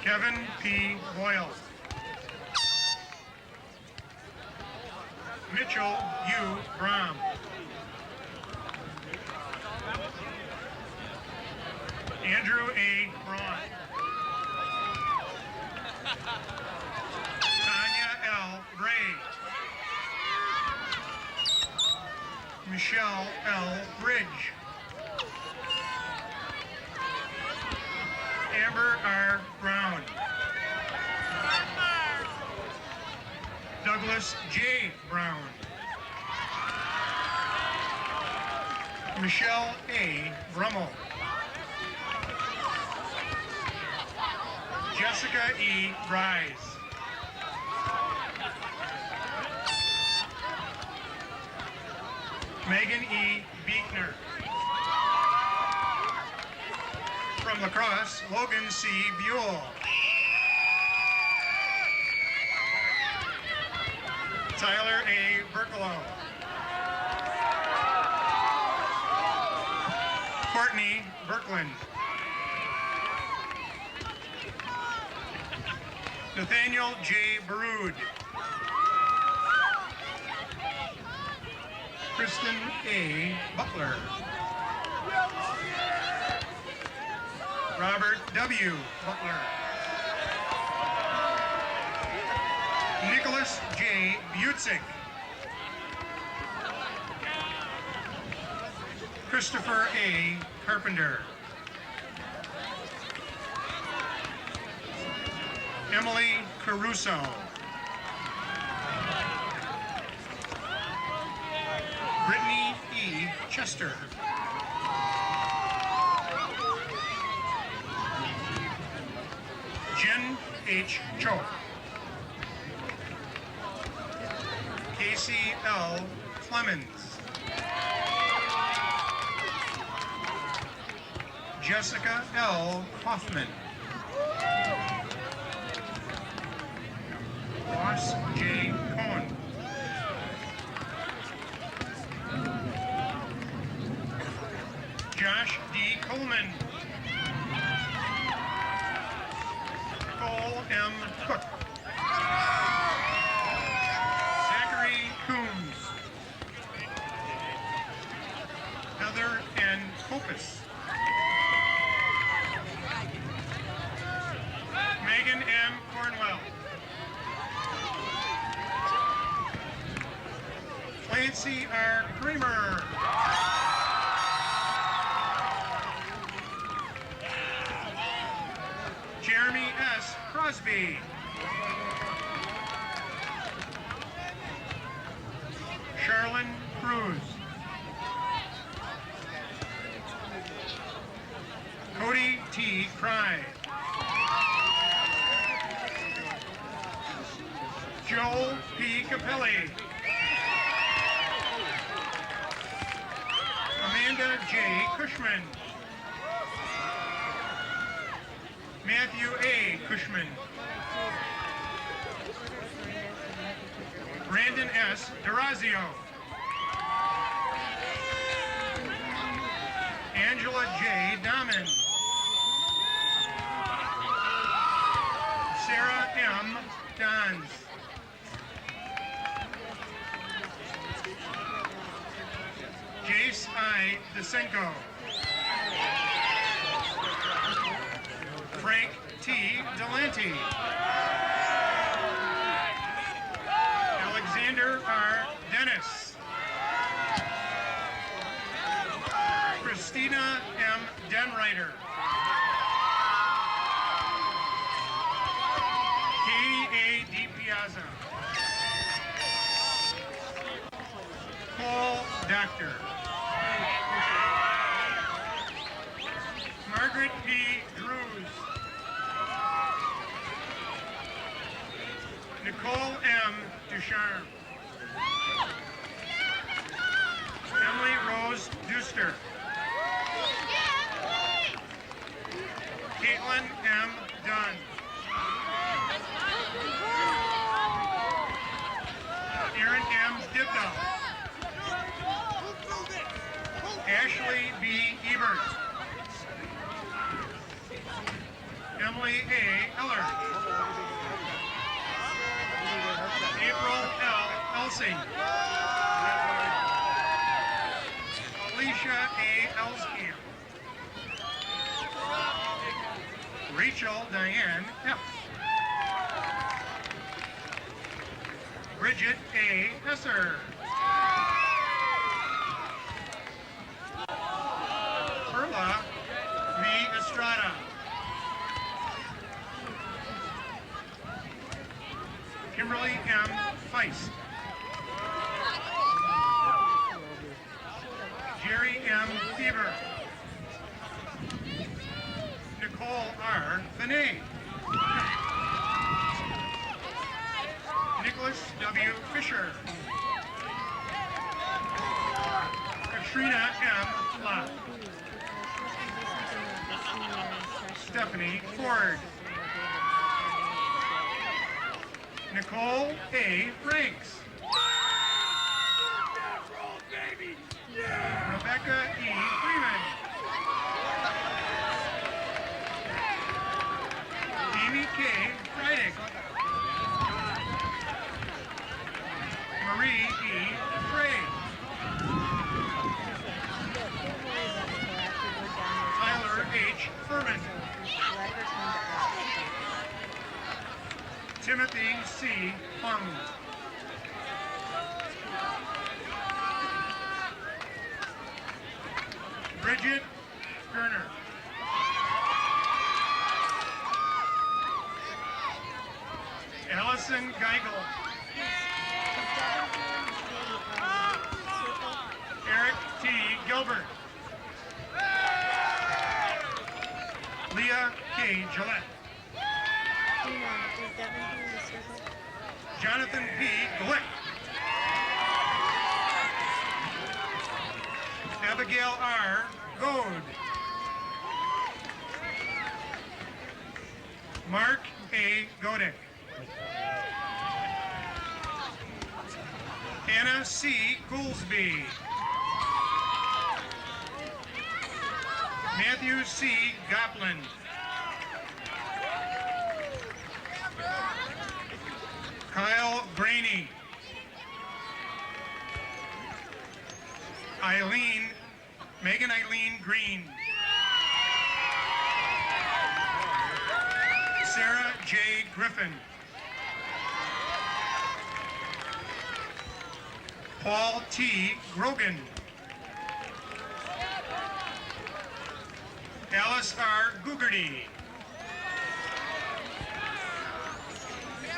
Kevin P. Boyle. Mitchell U. Brom. Andrew A. Braun. Tanya L. Ray. Michelle L. Bridge. Amber R. Brown. Douglas J. Brown. Michelle A. Brummel. Jessica E. Rise. Megan E. Beekner. From lacrosse, Logan C. Buell. Tyler A. Berkalow. Courtney Berkland. Nathaniel J. Baroud. Kristen A. Butler. Robert W. Butler. Nicholas J. Butzik. Christopher A. Carpenter. Emily Caruso. Brittany E. Chester. Jen H. Cho. Casey L. Clemens. Jessica L. Hoffman. Ross J. Cohen. Josh D. Coleman. Cole M. Cook. Zachary Coombs. Heather N. Kopis. Megan M. Cornwell. Clancy R. Kramer. Jeremy S. Crosby. Charlene Cruz. Cody T. Cry. Joel P. Capelli. Amanda J. Cushman. Matthew A. Cushman. Brandon S. Durazio. Angela J. Dahmen. Sarah M. Dons. Jace I. DeSenko. Frank T. Delante. Alexander R. Dennis. Christina M. Denreiter. Katie A. DiPiazza. Paul Doctor. Margaret P. Drews. Nicole M. Ducharme. Emily Rose Duster. Caitlin M. Dunn. Aaron M. Dibnall. Ashley B. Ebert. Emily A. Eller. April L. Elsing. Alicia A. Elskamp. Rachel Diane F. Bridget A. Esser. Perla V. Estrada. Kimberly M. Feist. Jerry M. Fever. Nicole R. Vinay. Nicholas W. Fisher. Katrina M. Lott. Stephanie Ford. Nicole A. Ranks. Rebecca E. Freeman. Amy K. Freidig. Marie E. Frey. Tyler H. Furman. Timothy C. Hung. Bridget Gerner. Allison Geigel. Eric T. Gilbert. Leah K. Gillette. Jonathan P. Glick. Abigail R. Goad. Mark A. Godick. Anna C. Goolsby. Matthew C. Goplin. Kyle Graney. Megan Eileen Green. Sarah J. Griffin. Paul T. Grogan. Alice R. Googarty.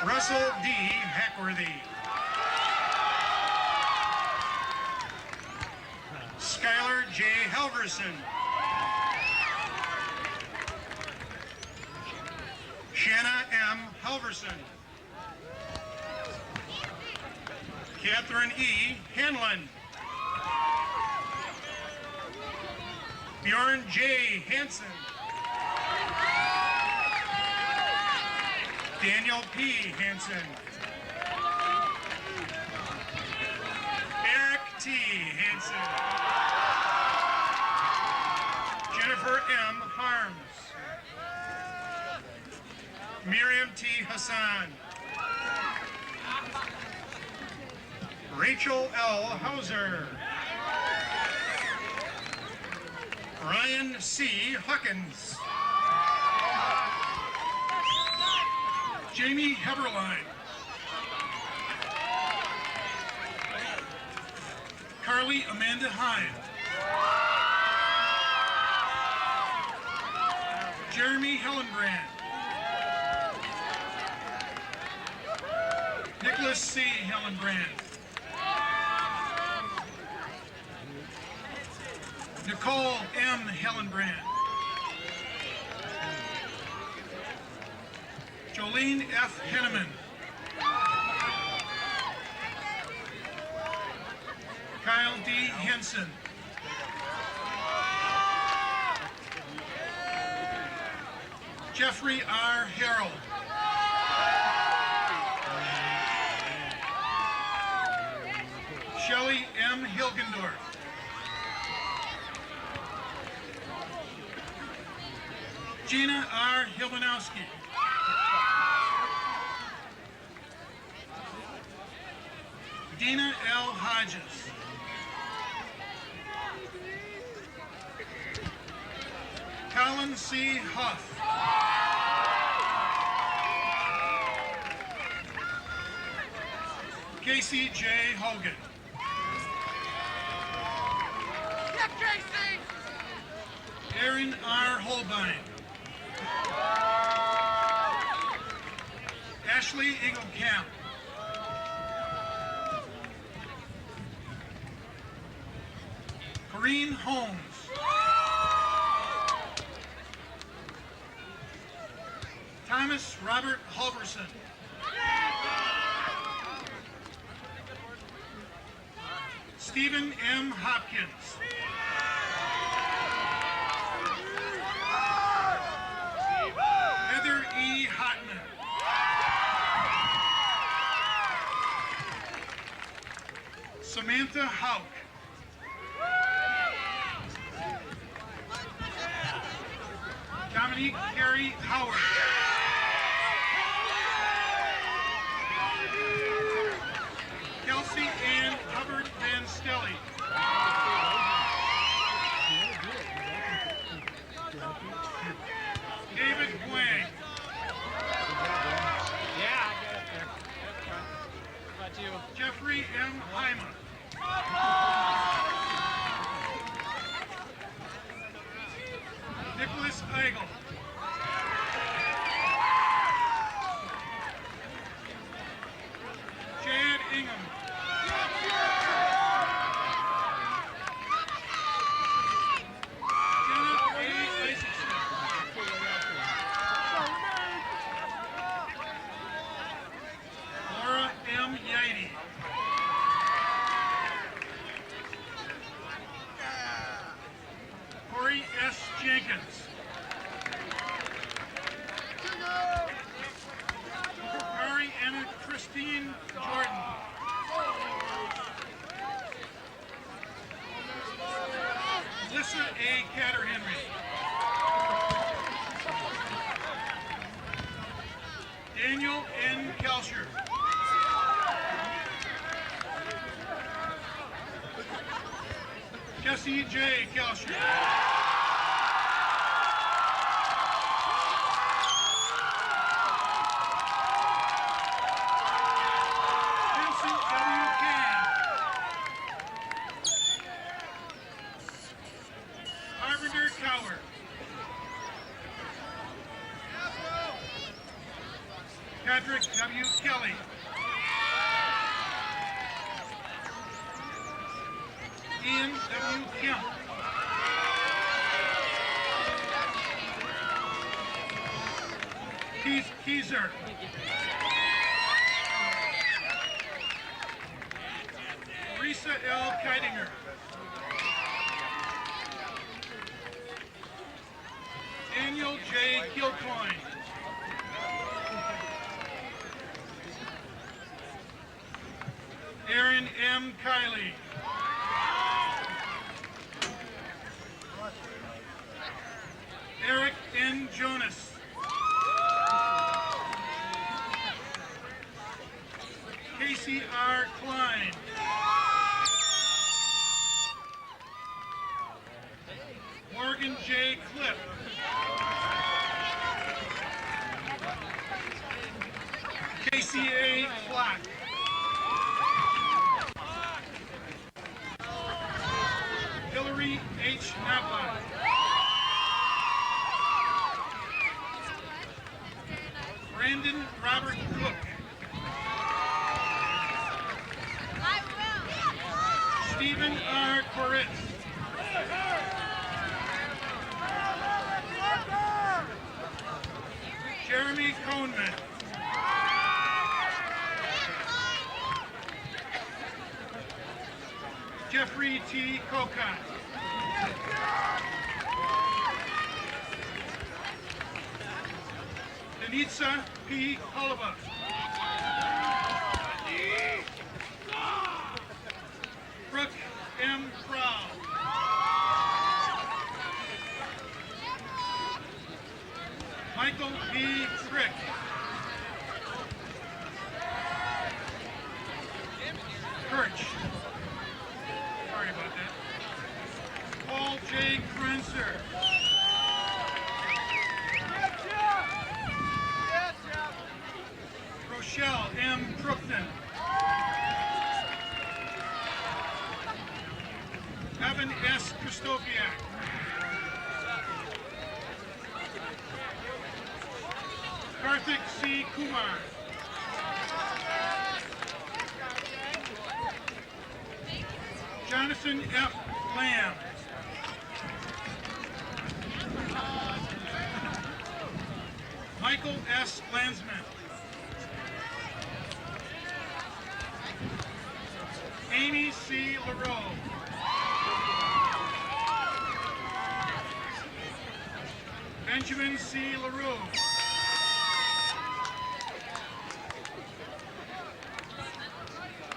Russell D. Hackworthy. Skylar J. Halverson. Shanna M. Halverson. Catherine E. Hanlon. Bjorn J. Hansen. Daniel P. Hansen. Eric T. Hansen. Jennifer M. Harms. Miriam T. Hassan. Rachel L. Hauser. Ryan C. Huckins. Jamie Heberline. Carly Amanda Hine. Jeremy Hillenbrand. Nicholas C. Hillenbrand. Nicole M. Hillenbrand. Jolene F. Henneman. Kyle D. Henson. Jeffrey R. Harrell. Shelley M. Hilgendorf. Gina R. Hilbanowski. Dina L. Hodges. Colin C. Huff. Casey J. Hogan. Aaron R. Holbein. Ashley Eaglecamp. Corrine Holmes. Thomas Robert Halverson. Stephen M. Hopkins. Heather E. Hotman. Samantha Hauk. Dominique Carey Howard. Kelsey Ann Hubbard Van Stelly. David Wang. Yeah. A. Catterhenry. Daniel N. Kelcher. Jesse J. Kelcher. Vincent W. Kane. Harvinder Cower. Patrick W. Kelly. Ian W. Kemp. Keith Keyser. Marisa L. Keidinger. Daniel J. Kilcoyne. Aaron M. Kiley. Eric N. Jonas. Casey R. Klein. Morgan J. Cliff. Casey A. Flock. Hillary H. Napa. Brandon Robert Cook. Stephen R. Koritz. Jeremy Cohnman. Jeffrey T. Kokot. Denitza P. Holova. Brooke M. Prowl. Michael B. Frick. Kirch. Sorry about that. Paul J. Krenzer. Rochelle M. Crookton. Evan S. Kristofiak. Karthik C. Kumar. Jonathan F. Lamb. Michael S. Landsman. Amy C. LaRoe. Benjamin C. LaRue.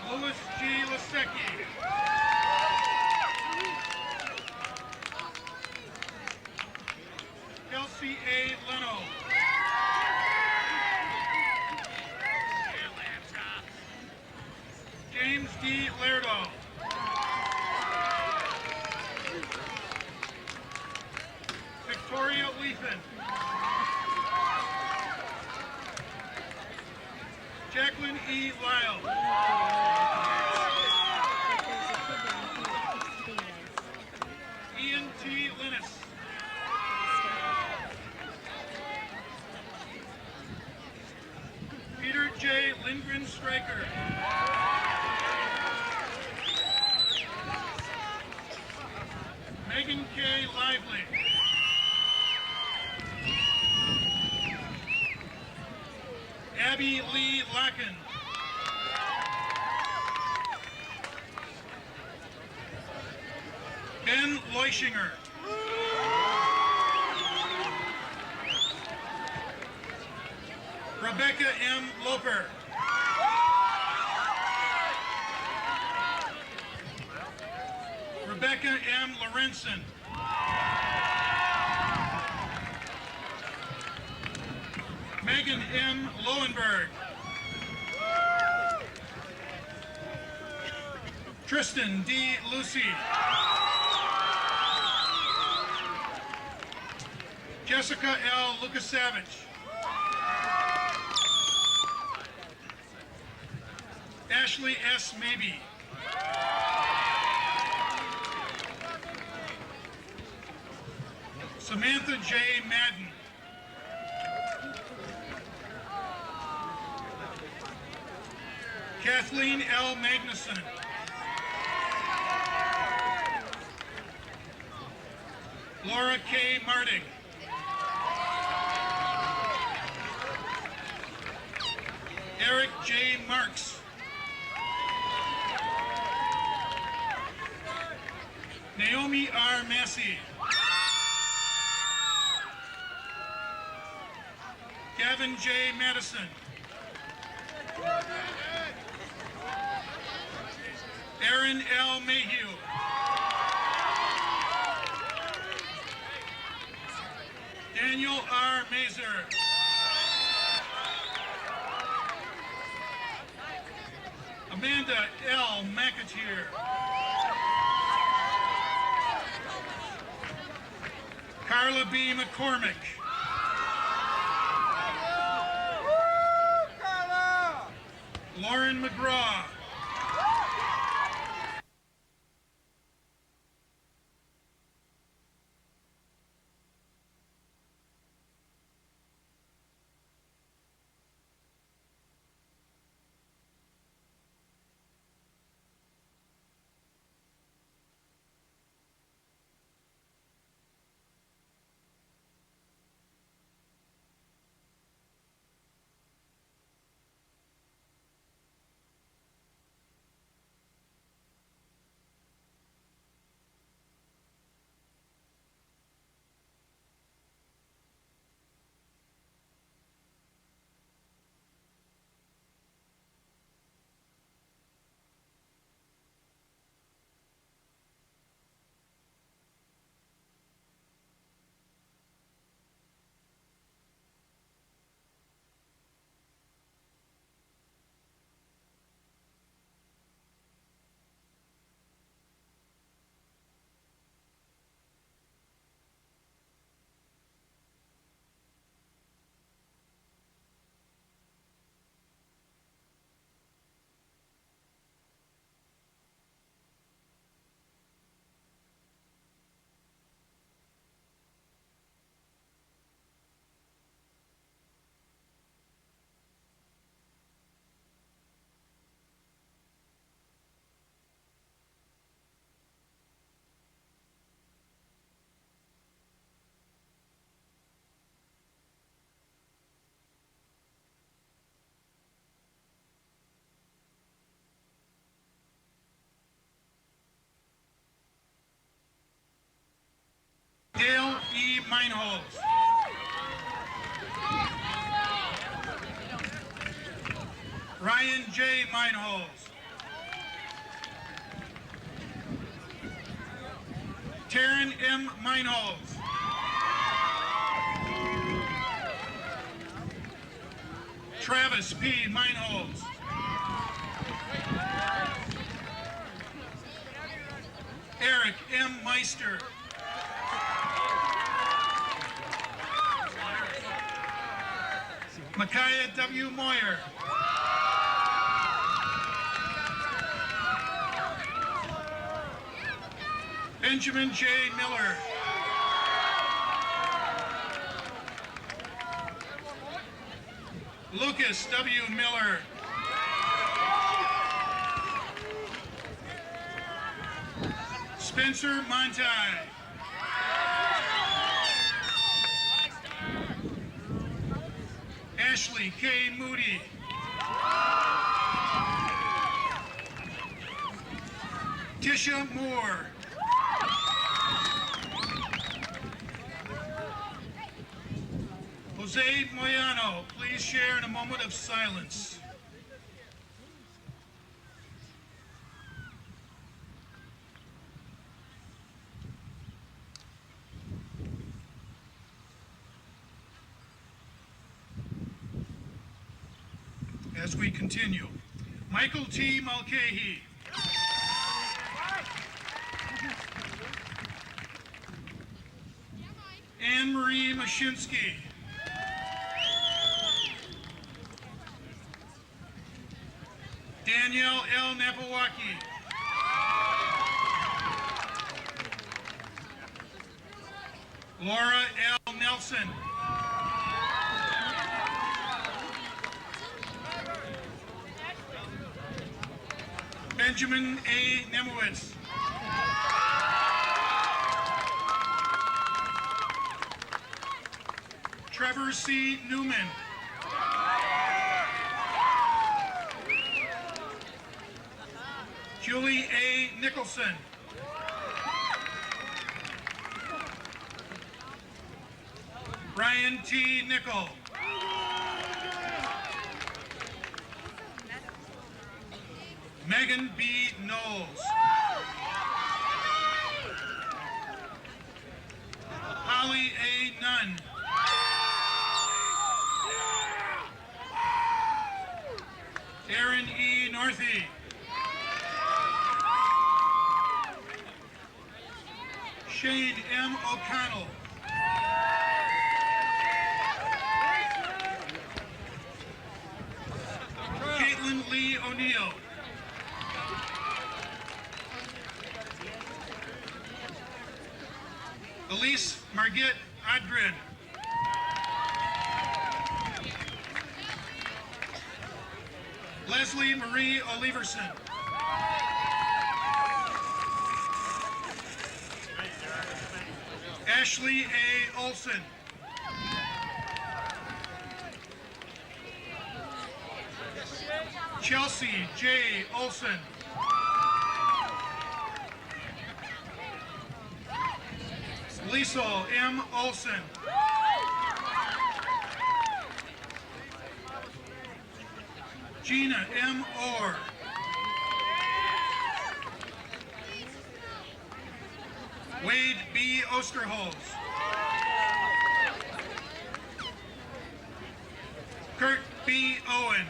Louis G. Lasecki. Kelsey A. Leno. James D. Lairdo. Victoria Leathan. Jacqueline E. Lyle. Ian T. Linus. Peter J. Lindgren Stryker. Megan K. Lively. Abby Lee Lacken. Ben Leuschinger. Rebecca M. Loper. Rebecca M. Lorenzen. Megan M. Lowenberg. Tristan D. Lucy. Jessica L. Lukasavich. Ashley S. Maybe. Samantha J. Madden. Kathleen L. Magnuson. Laura K. Mardig. Eric J. Marks. Naomi R. Massey. Gavin J. Madison. Aaron L. Mayhew. Daniel R. Mazer. Amanda L. McAteer. Carla B. McCormick. Lauren McGraw. Dale E. Meinholz. Ryan J. Meinholz. Taryn M. Meinholz. Travis P. Meinholz. Eric M. Meister. Micaiah W. Moyer. Benjamin J. Miller. Lucas W. Miller. Spencer Monti. Ashley K. Moody. Tisha Moore. Jose Moyano, please share in a moment of silence. as we continue. Michael T. Mulcahy. Anne Marie Mashinsky. Danielle L. Napawaki. Laura L. Nelson. Benjamin A. Nemowitz. Trevor C. Newman. Julie A. Nicholson. Brian T. Nickel. Megan B. Knowles. Holly A. Nunn. Aaron E. Northey. Shade M. O'Connell. Caitlin Lee O'Neill. Elise Margit Adgrid. Leslie Marie Oliverson. Ashley A. Olson. Chelsea J. Olson. Liesel M. Olson. Gina M. Orr. Wade B. Osterholz. Kurt B. Owen.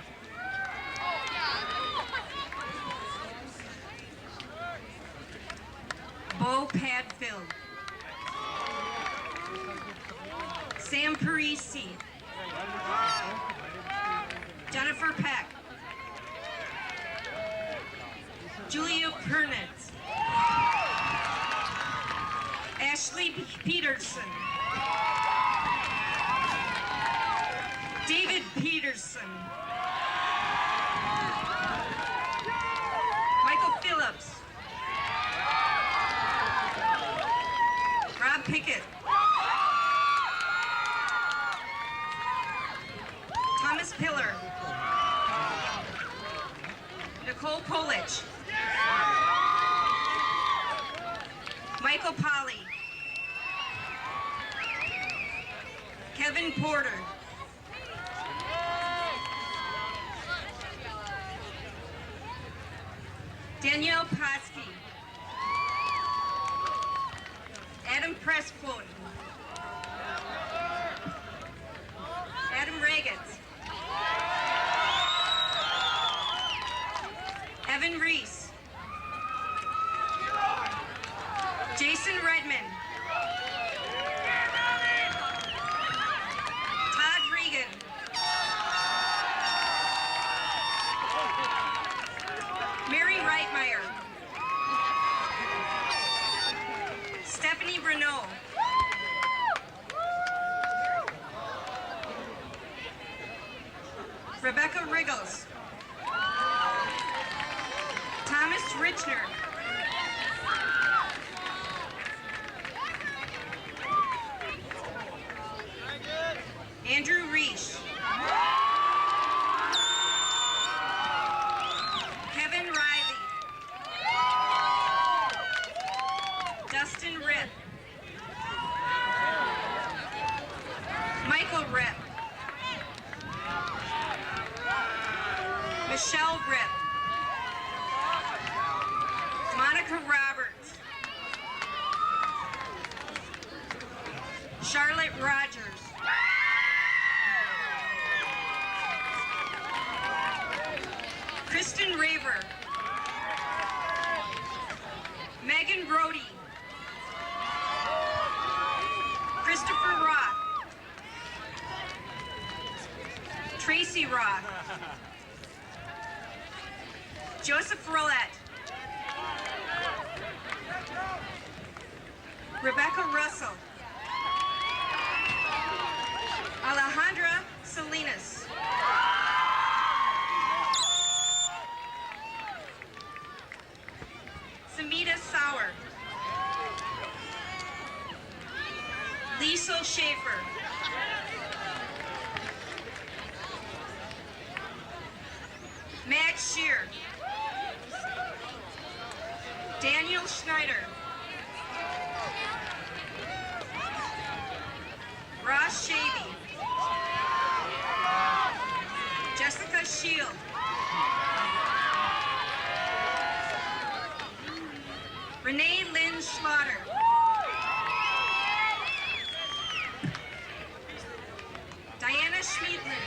Bo Padfield. Sam Parisi. Jennifer Peck. Julia Pernitz. Ashley Peterson. David Peterson. Michael Phillips. Rob Pickett. Thomas Pillar. Nicole Polich. Michael Polly. Kevin Porter. Danielle Potsky. Adam Pressfloat. Adam Reagans. Evan Reese. Jason Redman. Todd Regan. Mary Reitmeyer. Stephanie Renault. Rebecca Riggles. Thomas Richner. Andrew Reich. Kevin Riley. Dustin Ripp. Michael Ripp. Michelle Ripp. Monica Roberts. Charlotte Rogers. Kristen Raver. Megan Brody. Christopher Roth. Tracy Roth. Joseph Roulette. Rebecca Russell. Alejandra Salinas. Samita Sauer. Liesel Schaefer. Matt Shear. Daniel Schneider. Ross Shavy. Jessica Shield. Renee Lynn Schlatter. Diana Schmiedlin.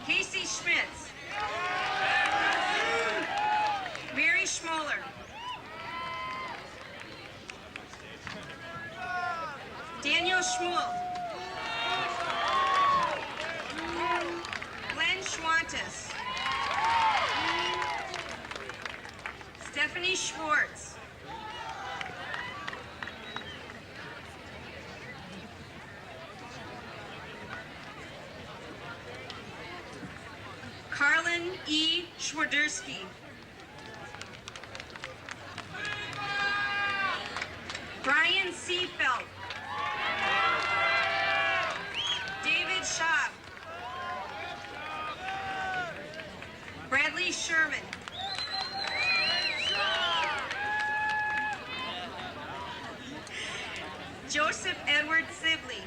Casey Schmitz. Mary Schmoller. Daniel Schmuel. Glenn Schwantes. Stephanie Schwartz. Carlin E. Schwaderski. Brian Seafelt. David Schaub. Bradley Sherman. Joseph Edward Sibley.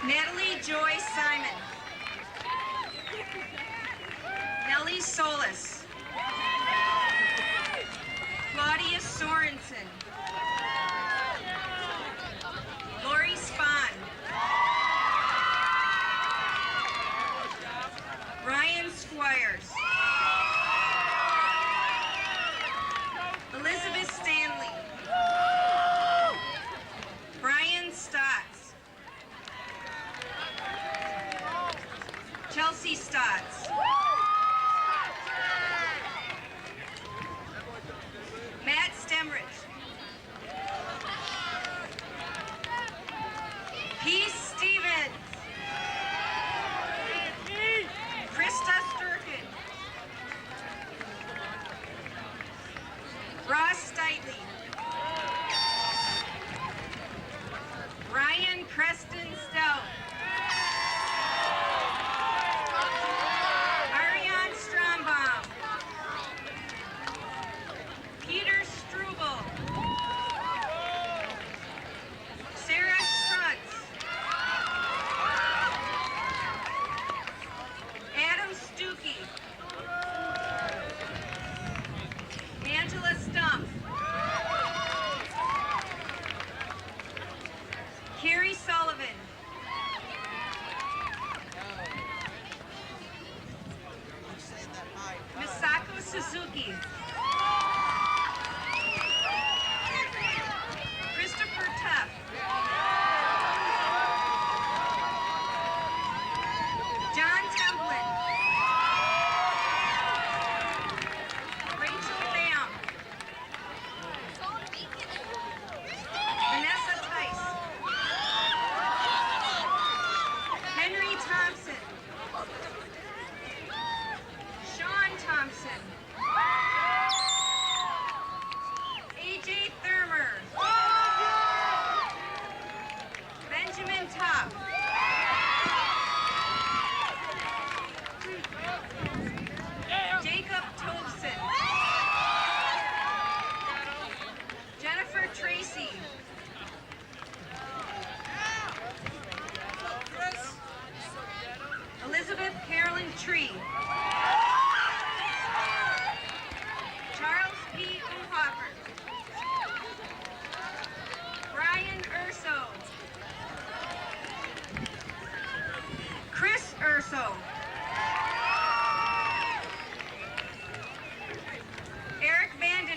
Natalie Joy Simon. Nellie Solis. Claudia Sorensen. Lori Spahn. Ryan Squires. Elizabeth Stanley. Brian Stotts. Chelsea Stotts. Matt Stemrich. Peace Stevens. Krista Sturkin. Ross Steitley. Ryan Preston Stout. Ariane Strombaum. Peter Struble. Sarah Strutz. Adam Stuckey. Angela Stump. Carrie Sullivan.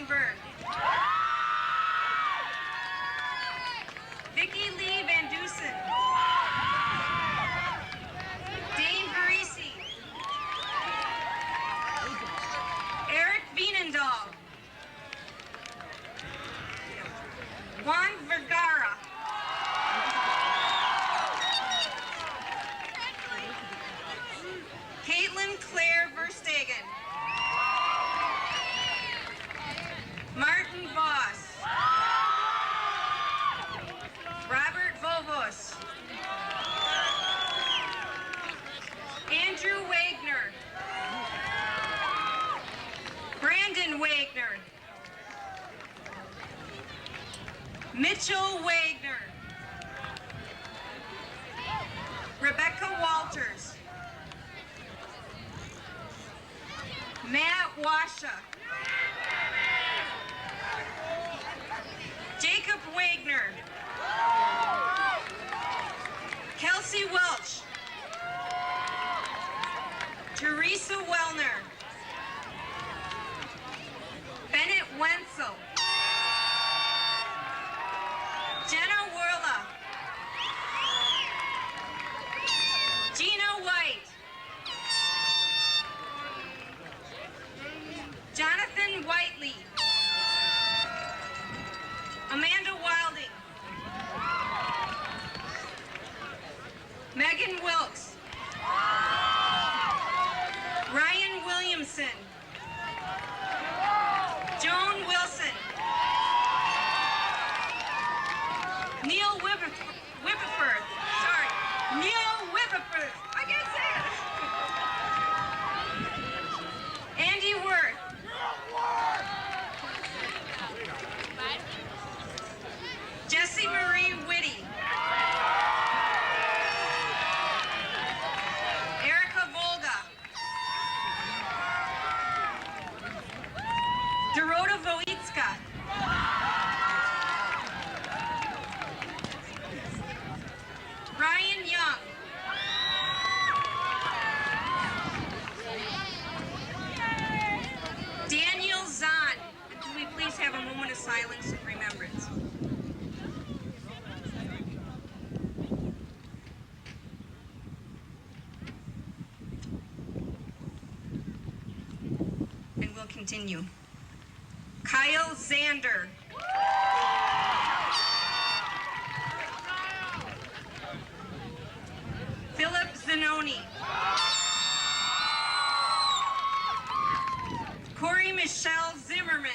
Byrne. Vicky Lee Van Dusen. Dane Parisi. Eric Veenendahl. Juan Vergara. Caitlin Claire Verstegen. Martin Voss. Robert Vovos. Andrew Wagner. Brandon Wagner. Mitchell Wagner. Rebecca Walters. Matt Washa. Jacob Wagner. Kelsey Welch. Teresa Wellner. Bennett Wenzel. Jenna Werla. Gina White. Jonathan Whiteley. Amanda Wilding. Megan Wilkes. Ryan Williamson. Joan Wilson. Neil Whipperford. Sorry. Neil Whipperford. I can't say it. Andy Worth. Jessie Marie Whitty. Erica Volga. Dorota Voitska. Ryan Young. Daniel Zahn. And can we please have a moment of silence and remembrance? And we'll continue. Kyle Zander. Philip Zanoni. Corey Michelle Zimmerman.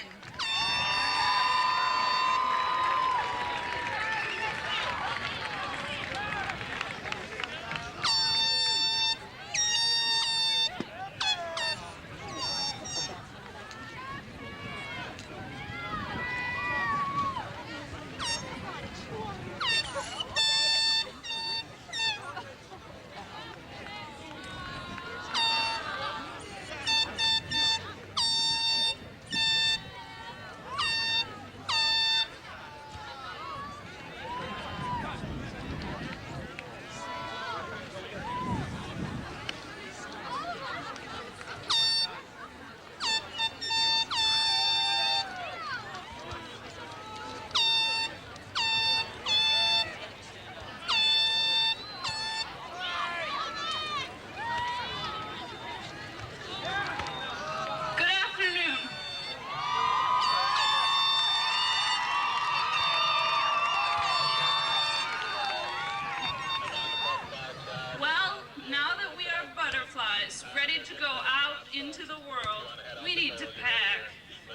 into the world, we need to pack.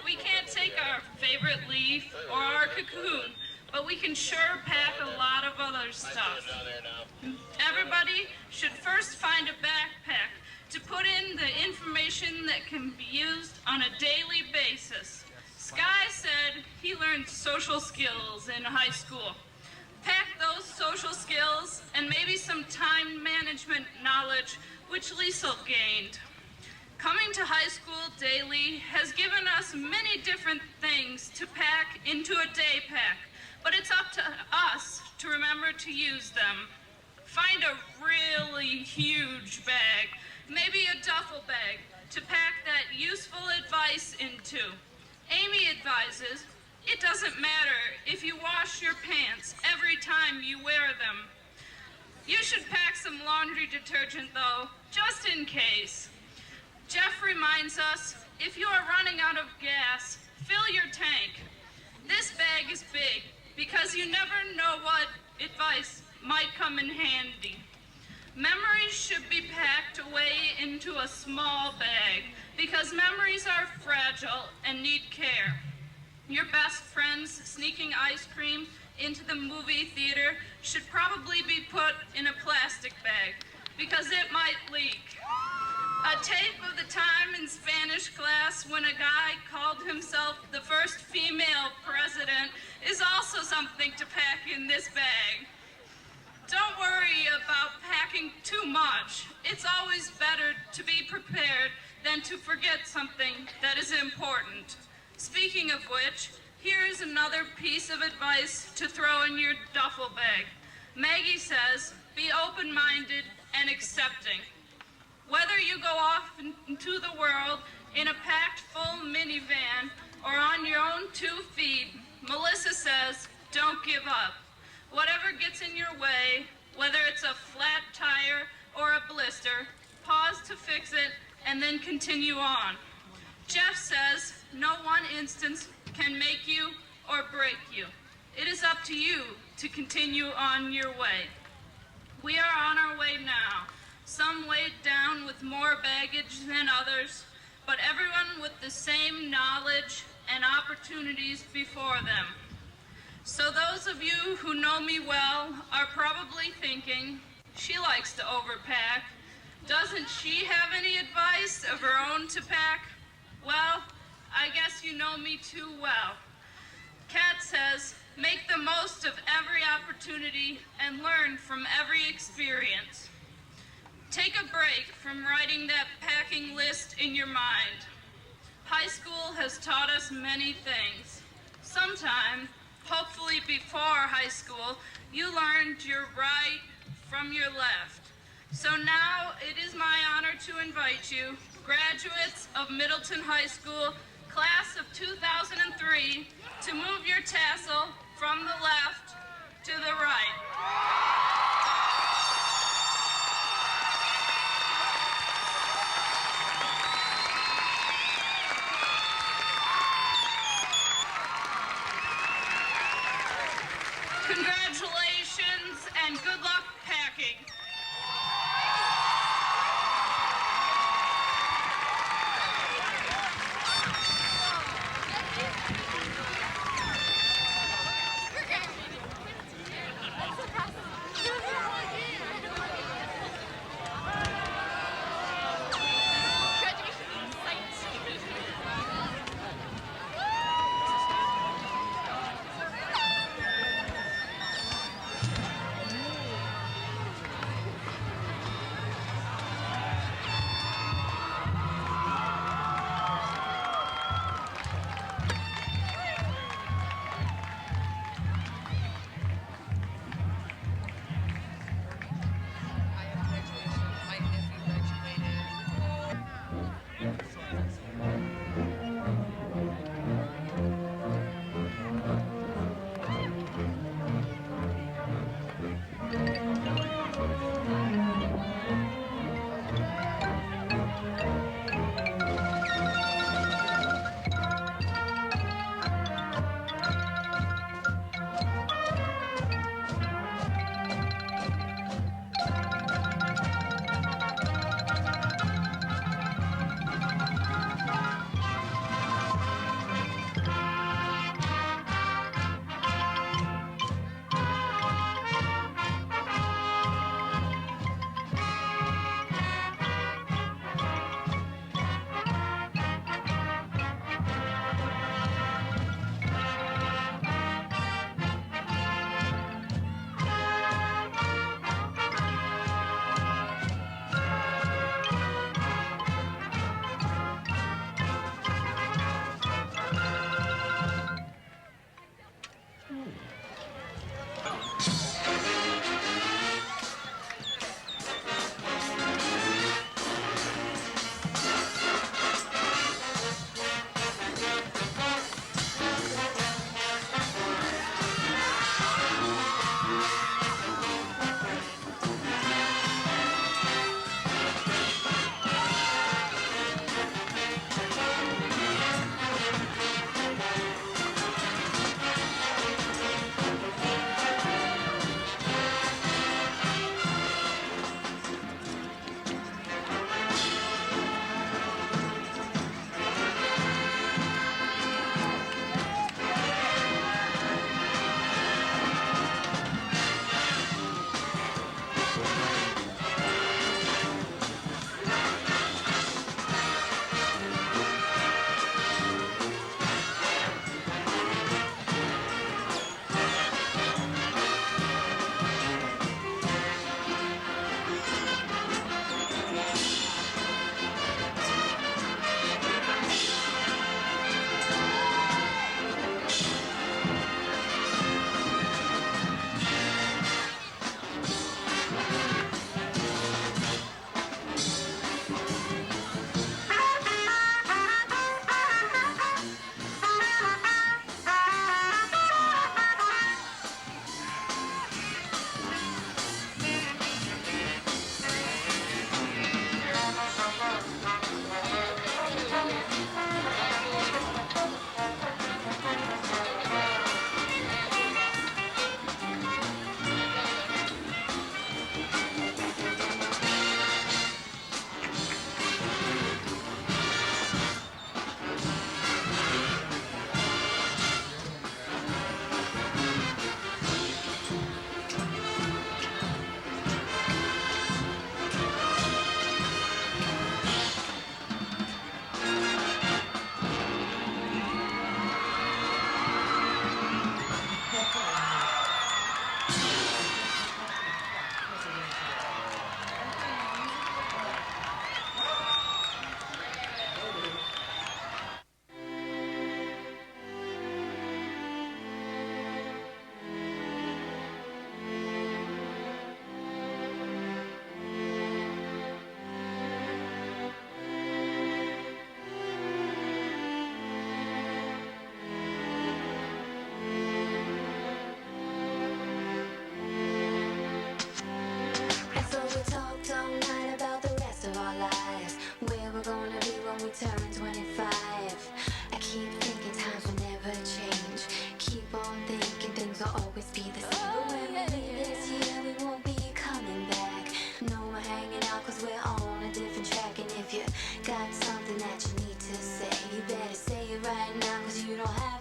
We can't take our favorite leaf or our cocoon, but we can sure pack a lot of other stuff. Everybody should first find a backpack to put in the information that can be used on a daily basis. Sky said he learned social skills in high school. Pack those social skills and maybe some time management knowledge which Liesl gained. Coming to high school daily has given us many different things to pack into a day pack, but it's up to us to remember to use them. Find a really huge bag, maybe a duffel bag, to pack that useful advice into. Amy advised emphasizes, it doesn't matter if you wash your pants every time you wear them. You should pack some laundry detergent though, just in case. Jeff reminds us, if you are running out of gas, fill your tank. This bag is big because you never know what advice might come in handy. Memories should be packed away into a small bag because memories are fragile and need care. Your best friend's sneaking ice cream into the movie theater should probably be put in a plastic bag because it might leak. A tape of the time in Spanish class when a guy called himself the first female president is also something to pack in this bag. Don't worry about packing too much. It's always better to be prepared than to forget something that is important. Speaking of which, here is another piece of advice to throw in your duffel bag. Maggie says, be open-minded and accepting. Whether you go off into the world in a packed full minivan or on your own 2 feet, Melissa says, don't give up. Whatever gets in your way, whether it's a flat tire or a blister, pause to fix it and then continue on. Jeff says, no one instance can make you or break you. It is up to you to continue on your way. We are on our way now, some weighed down with more baggage than others, but everyone with the same knowledge and opportunities before them. So those of you who know me well are probably thinking, she likes to overpack. Doesn't she have any advice of her own to pack? Well, I guess you know me too well. Kat says, make the most of every opportunity and learn from every experience. Take a break from writing that packing list in your mind. High school has taught us many things. Sometime, hopefully before high school, you learned your right from your left. So now it is my honor to invite you, graduates of Middleton High School, class of 2003, to move your tassel from the left to the right. Congratulations and good luck packing.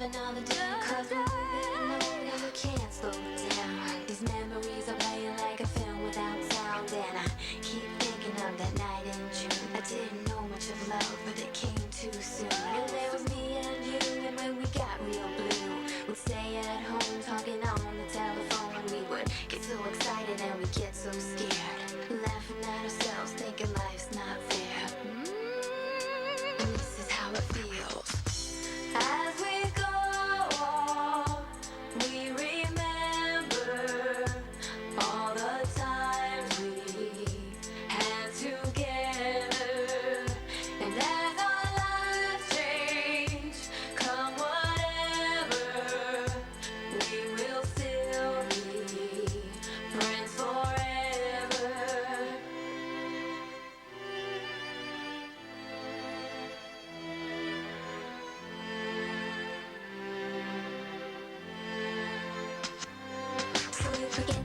another day. Cause we're moving on and we can't slow down. These memories are playing like a film without sound. And I keep thinking of that night in June. I didn't know much of love, but it came too soon. And there was me and you, and when we got real blue, we'd stay at home talking on the telephone. And we would get so excited and we'd get so scared, laughing at ourselves, thinking life's not fair. And this is how it feels. As we go on, we remember all the times we had together. And as our lives change, come whatever, we will still be friends forever. So we forget